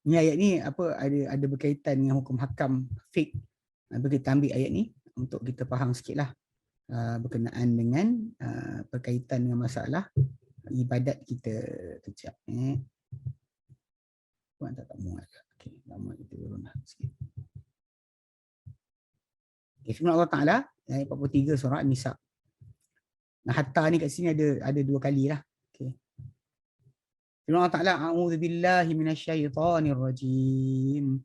Ni ayat ni apa ada berkaitan dengan hukum hakam fiqh. Kita ambil ayat ni untuk kita faham sikitlah berkenaan dengan berkaitan dengan masalah ibadat kita kejap. Puan tak muat. Okey, lama kita turunlah sikit. Firman Allah Ta'ala ayat 43 surah An-Nisa. Nah, hatta ni kat sini ada 2 kali lah. Okey. Firman Allah Ta'ala, a'udzu billahi minasyaitonir rajim.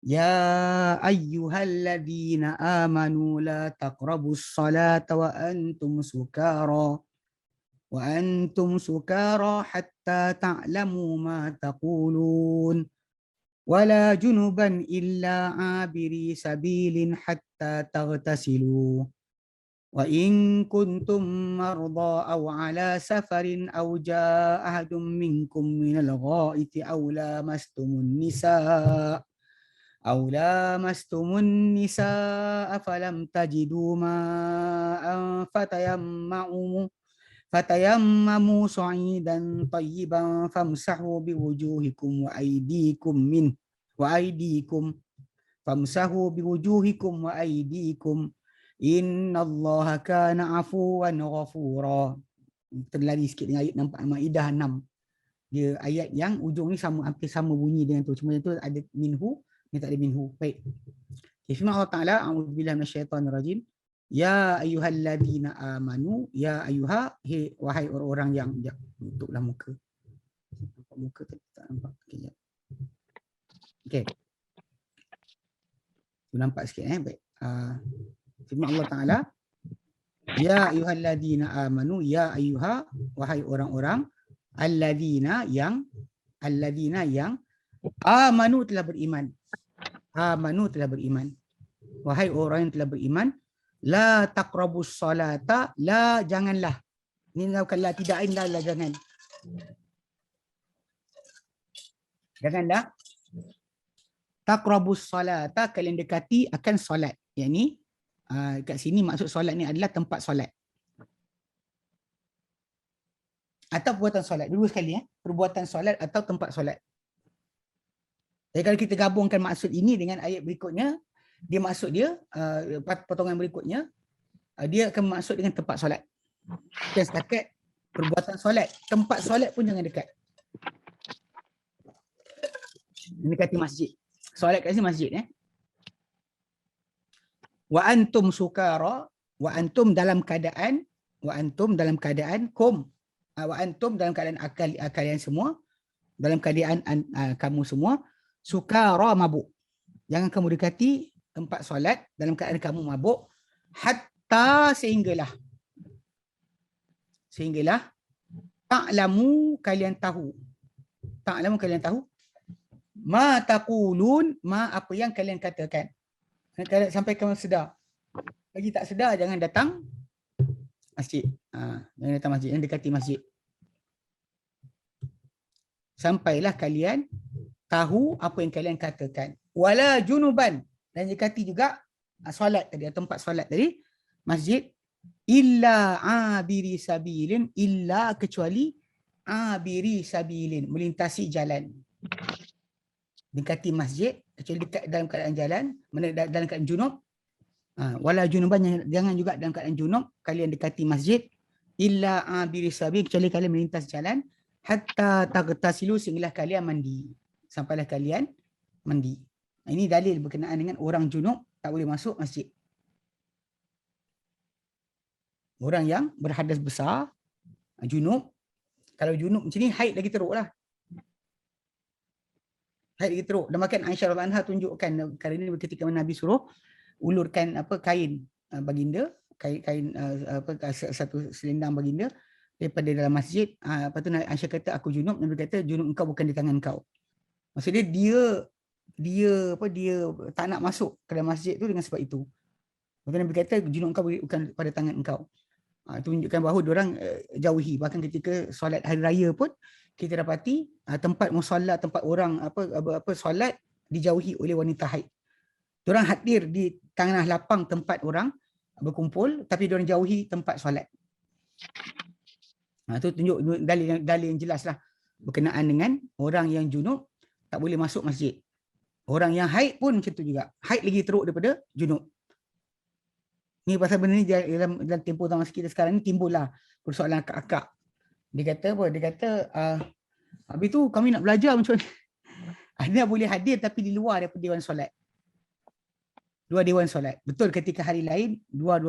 Ya ayyuhalladzina amanu la taqrabus salata wa antum sukara hatta ta'lamu ma taqulun wala junuban illa abiri sabilin hatta taghtasilu. وَإِن كُنْتُمْ مَرْضَىٰ أَوْ عَلَىٰ سَفَرٍ أَوْ جَاءَ أَحَدٌ مِّنكُم مِّنَ الْغَائِطِ أَوْ لامستم النساء فلم تجدوا ماء فتيمموا صعيدا طيبا فامسحوا بوجوهكم وأيديكم Innallaha kana afuwan ghafura. Terlari sikit dengan ayat Maidah 6. Dia ayat yang ujung ni hampir sama bunyi dengan tu. Cuma tu ada minhu, ni tak ada minhu. Baik. Firman Allah Ta'ala, a'udzubillahi minasyaitonir rajim. Ya ayyuhalladzina amanu, ya ayyuha, wahai orang-orang yang tutuplah muka. Nampak muka tak nampak. Okey. Nampak sikit baik. Firman Allah Taala, ya ayyuhalladzina amanu, ya ayyuha, wahai orang-orang, alladzina yang amanu telah beriman. Amanu telah beriman. Wahai orang yang telah beriman, la taqrabus salata, la janganlah. Ini bukanlah tidak, la jangan. Janganlah taqrabus salata, kalian dekati akan solat. Yang ni kat sini maksud solat ni adalah tempat solat. Atau perbuatan solat. Dua sekali perbuatan solat atau tempat solat. Jadi kalau kita gabungkan maksud ini dengan ayat berikutnya, dia maksud dia potongan berikutnya, dia akan maksud dengan tempat solat. Bukan setakat perbuatan solat, tempat solat pun jangan dekat. Mendekati masjid. Solat kat sini masjid Wa antum sukara, wa antum dalam keadaan kum, wa antum dalam keadaan kalian semua, dalam keadaan kamu semua sukara, mabuk. Jangan kamu dekati tempat solat dalam keadaan kamu mabuk, hatta sehinggalah ta'lamu, kalian tahu ma taqulun, ma apa yang kalian katakan. Sampai kamu sedar. Lagi tak sedar, jangan datang masjid. Jangan datang masjid, jangan dekati masjid. Sampailah kalian tahu apa yang kalian katakan. Wala junuban, dan dekati juga solat tadi, tempat solat tadi, masjid, illa abiri sabilin, illa kecuali abiri sabilin, melintasi jalan. Dekati masjid kecuali dekat dalam keadaan jalan, dalam keadaan junub. Wala junuban, jangan juga dalam keadaan junub kalian dekati masjid, illa abiri sabil, kecuali kalian melintas jalan, hatta tagtasilu, sehinggalah kalian mandi. Sampailah kalian mandi. Ini dalil berkenaan dengan orang junub tak boleh masuk masjid. Orang yang berhadas besar, junub, kalau junub macam ni, haid lagi teruk lah. Haid lagi teruk. Dan bahkan Aisyah radhiyallahu anha tunjukkan kali ini ketika Nabi suruh ulurkan kain baginda, kain satu selendang baginda daripada dalam masjid. Lepas tu Aisyah kata, aku junub. Nabi kata, junub engkau bukan di tangan kau. Maksudnya dia tak nak masuk ke dalam masjid tu dengan sebab itu. Lepas tu Nabi kata, junub engkau bukan pada tangan engkau. Itu menunjukkan bahawa diorang jauhi. Bahkan ketika solat hari raya pun kita dapati tempat musalla, tempat orang solat dijauhi oleh wanita haid. Diorang hadir di tanah lapang tempat orang berkumpul, tapi diorang jauhi tempat solat. Itu tunjuk dalil yang jelas lah berkenaan dengan orang yang junub tak boleh masuk masjid. Orang yang haid pun macam tu juga. Haid lagi teruk daripada junub. Ni pasal benda ni dalam tempoh zaman kita sekarang ni timbullah persoalan akak-akak. Dia kata apa? Dia kata habis tu kami nak belajar macam mana? Dia boleh hadir tapi di luar daripada dewan solat. Dua dewan solat. Betul ketika hari lain dua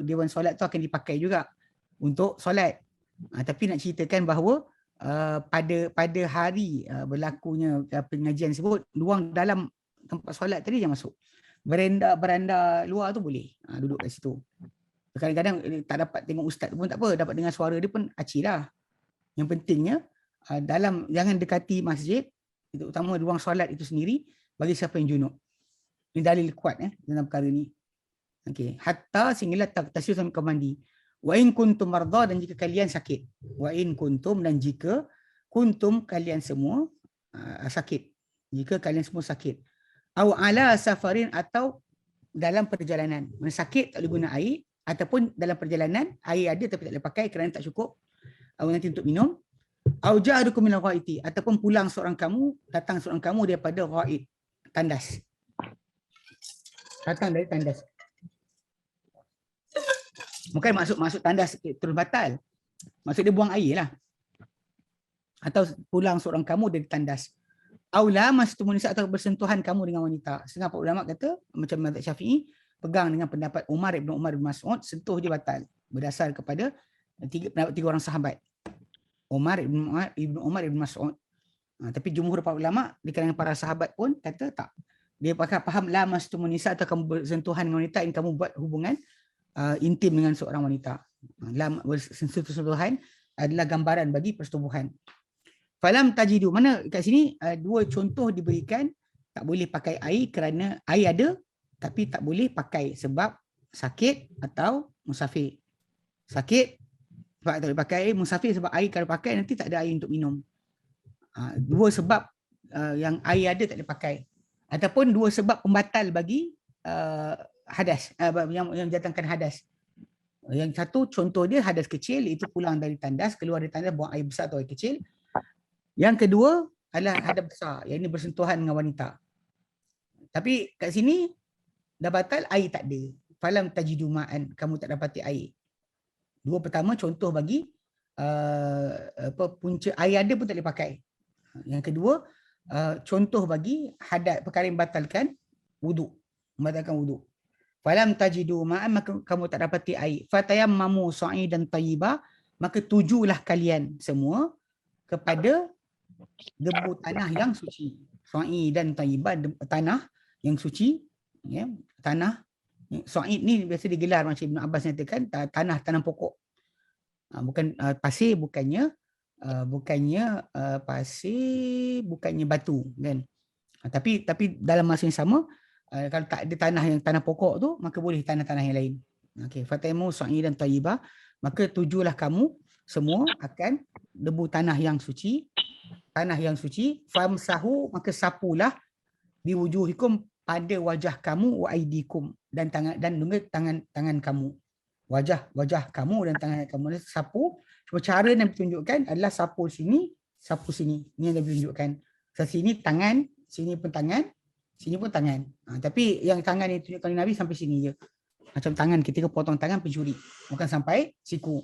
dewan solat tu akan dipakai juga untuk solat. Tapi nak ceritakan bahawa pada hari berlakunya pengajian sebut, ruang dalam tempat solat tadi jangan masuk. Beranda luar tu boleh duduk kat situ. Kadang-kadang tak dapat tengok ustaz pun tak apa, dapat dengar suara dia pun acih lah. Yang pentingnya jangan dekati masjid, terutama ruang solat itu sendiri bagi siapa yang junub. Ini dalil kuat dalam perkara ni. Okey, hatta sehinggalah tagtasilu, sampai kau mandi. Wa in kuntum marda, dan jika kalian sakit. Wa in kuntum, dan jika kuntum kalian semua sakit. Jika kalian semua sakit. Au ala safarin, atau dalam perjalanan. Mana sakit tak boleh guna air, ataupun dalam perjalanan air ada tapi tak boleh pakai kerana tak cukup nanti untuk minum. Au ja'adukum minal ghaiti, ataupun datang seorang kamu daripada ghaid, tandas. Datang dari tandas. Bukan maksud tandas terus batal. Maksud dia buang air lah. Atau pulang seorang kamu dari tandas. Aula mastumun nisa, atau bersentuhan kamu dengan wanita. Setengah ulama kata macam mazhab Syafi'i pegang dengan pendapat Umar bin Mas'ud, sentuh dia batal berdasar kepada tiga orang sahabat. Umar bin Mas'ud. Tapi jumhur para ulama di kalangan para sahabat pun kata tak. Dia pakai faham lamastumun nisa atau kamu bersentuhan dengan wanita yang kamu buat hubungan intim dengan seorang wanita. Bersentuhan adalah gambaran bagi persetubuhan. Falam tajidu, mana kat sini dua contoh diberikan. Tak boleh pakai air kerana air ada tapi tak boleh pakai sebab sakit atau musafir. Sakit sebab tak boleh pakai air, musafir sebab air kalau pakai nanti tak ada air untuk minum. Dua sebab yang air ada tak boleh pakai. Ataupun dua sebab pembatal bagi hadas, yang mendatangkan hadas. Yang satu contoh dia hadas kecil, iaitu pulang dari tandas, keluar dari tandas buang air besar atau air kecil. Yang kedua adalah hadas besar, yang ini bersentuhan dengan wanita. Tapi kat sini dah batal, air tak ada. Falam tajidu ma'an, kamu tak dapati air. Dua pertama contoh bagi punca air ada pun tak boleh pakai. Yang kedua contoh bagi hadas, perkara yang membatalkan wuduk, membatalkan wuduk. Falam tajidu ma'an, maka kamu tak dapati air. Fatayammamu sa'idan tayyiba, maka tujulah kalian semua kepada debu tanah yang suci. Sa'idan tayyiba, tanah yang suci, ya, tanah. Sa'id ni biasa digelar macam Ibn Abbas nyatakan tanah pokok. Bukan pasir, bukannya pasir, bukannya batu, kan. Tapi dalam masa yang sama, kalau tak ada tanah pokok tu, maka boleh tanah-tanah yang lain. Okey, fataimu sa'idan tayyiba, maka tujulah kamu semua akan debu tanah yang suci, famsahu, maka sapulah biwujuhikum, pada wajah kamu, wa aidikum, dan juga tangan kamu. Wajah kamu dan tangan kamu. Sapu, cara yang ditunjukkan adalah sapu sini, sapu sini. Ini yang ditunjukkan. Sini tangan, sini pun tangan, sini pun tangan. Tapi yang tangan yang ditunjukkan oleh Nabi sampai sini je. Macam tangan ketika potong tangan pencuri, bukan sampai siku.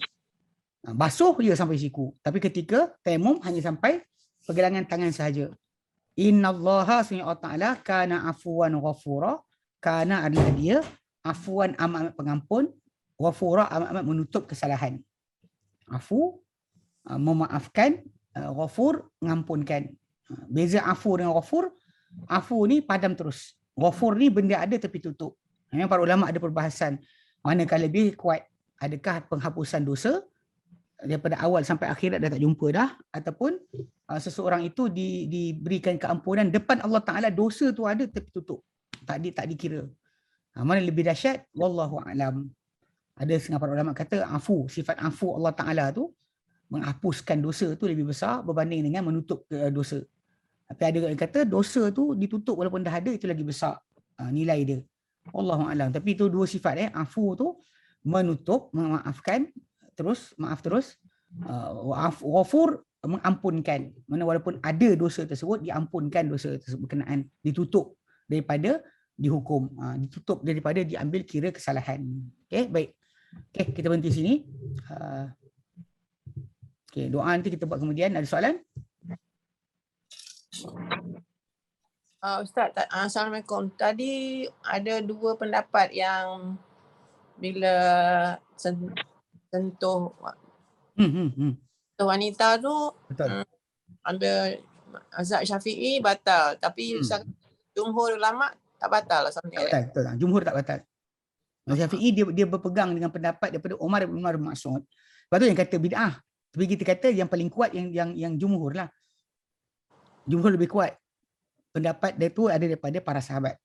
Basuh je sampai siku. Tapi ketika tayammum hanya sampai pergelangan tangan sahaja. Innallaha subhanahu wa ta'ala kana afuwan ghafura. Kana adalah dia afuwan, amat pengampun, ghafura, amat menutup kesalahan. Afu memaafkan, ghafur mengampunkan. Beza afu dengan ghafur, afu ni padam terus. Ghafur ni benda ada tapi tutup. Memang para ulama ada perbahasan manakah lebih kuat, adakah penghapusan dosa daripada awal sampai akhirat dah tak jumpa dah, ataupun seseorang itu diberikan keampunan depan Allah Ta'ala, dosa tu ada tapi tutup, tak dikira. Mana lebih dahsyat? Wallahu a'lam. Ada setengah para ulama kata afu, sifat afu Allah Ta'ala tu menghapuskan dosa tu lebih besar berbanding dengan menutup dosa. Tapi ada yang kata dosa tu ditutup walaupun dah ada, itu lagi besar nilai dia. Wallahu a'lam. Tapi itu dua sifat, afu tu menutup, memaafkan, maaf terus, ghafur mengampunkan. Mana walaupun ada dosa tersebut, diampunkan dosa tersebut berkenaan, ditutup daripada dihukum, ditutup daripada diambil kira kesalahan. Okey, baik. Okey, kita berhenti sini. Okey, doa nanti kita buat kemudian. Ada soalan? Ustaz, Assalamualaikum. Tadi ada dua pendapat yang bila sentuh wanita tu, ambil mazhab Syafi'i batal, tapi jumhur ulama tak batal lah, something like that. Betul. Jumhur tak batal. Mazhab Syafi'i dia berpegang dengan pendapat daripada Umar bin Mas'ud. Lepas tu yang kata bid'ah. Tapi kita kata yang paling kuat yang jumhur lah. Jumhur lebih kuat. Pendapat dia tu ada daripada para sahabat.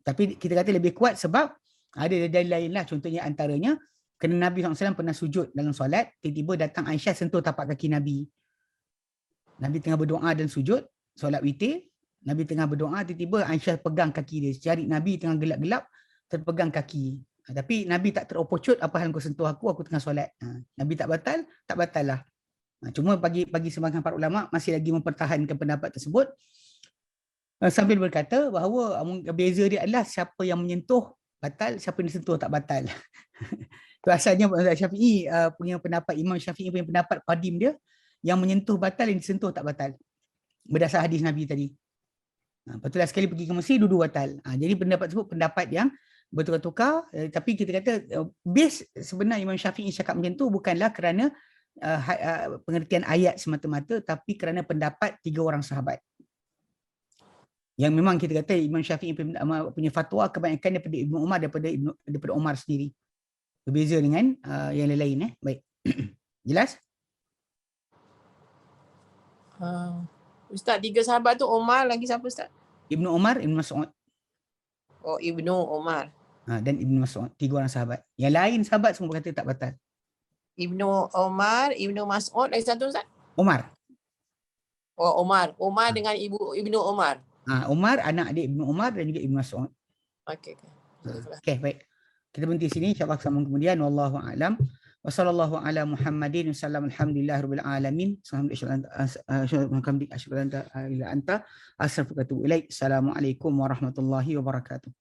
Tapi kita kata lebih kuat sebab ada dalil lain lah. Contohnya antaranya, kerana Nabi SAW pernah sujud dalam solat, tiba-tiba datang Aisyah sentuh tapak kaki Nabi. Nabi tengah berdoa dan sujud, solat witir. Nabi tengah berdoa, tiba-tiba Aisyah pegang kaki dia. Jari Nabi tengah gelap-gelap, terpegang kaki. Tapi Nabi tak teropocut, apa hal kau sentuh aku tengah solat. Nabi tak batal lah. Cuma bagi sebahagian para ulama masih lagi mempertahankan pendapat tersebut, sambil berkata bahawa beza dia adalah siapa yang menyentuh batal, siapa yang disentuh tak batal. Itu asalnya Syafi'i punya pendapat, Imam Syafi'i punya pendapat qadim dia, yang menyentuh batal, yang disentuh tak batal. Berdasar hadis Nabi tadi. Betul lah, sekali pergi ke Mesir, dua batal. Jadi pendapat tersebut pendapat yang bertukar-tukar, tapi kita kata base sebenarnya Imam Syafi'i cakap macam tu bukanlah kerana pengertian ayat semata-mata, tapi kerana pendapat 3 orang sahabat. Yang memang kita kata Imam Syafi'i punya fatwa kebanyakan daripada Ibnu Umar daripada Umar sendiri. Berbeza dengan yang lain-lain. Baik. Jelas? Ustaz, 3 sahabat tu Umar, lagi siapa Ustaz? Ibnu Umar, Ibnu Mas'ud. Oh, Ibnu Umar. Dan Ibnu Mas'ud. 3 orang sahabat. Yang lain sahabat semua kata tak batal. Ibnu Umar, Ibnu Mas'ud, lagi satu Ustaz? Umar. Oh, Umar. Umar dengan Ibnu Umar. Umar, anak adik Ibnu Umar dan juga Ibnu Mas'ud. Okey. Okey, baik. Kita berhenti sini, insya-Allah sambung kemudian. Wallahu a'lam. Wa sallallahu ala Muhammadin sallam alhamdulillahirabbil alamin. Assalamualaikum warahmatullahi wabarakatuh.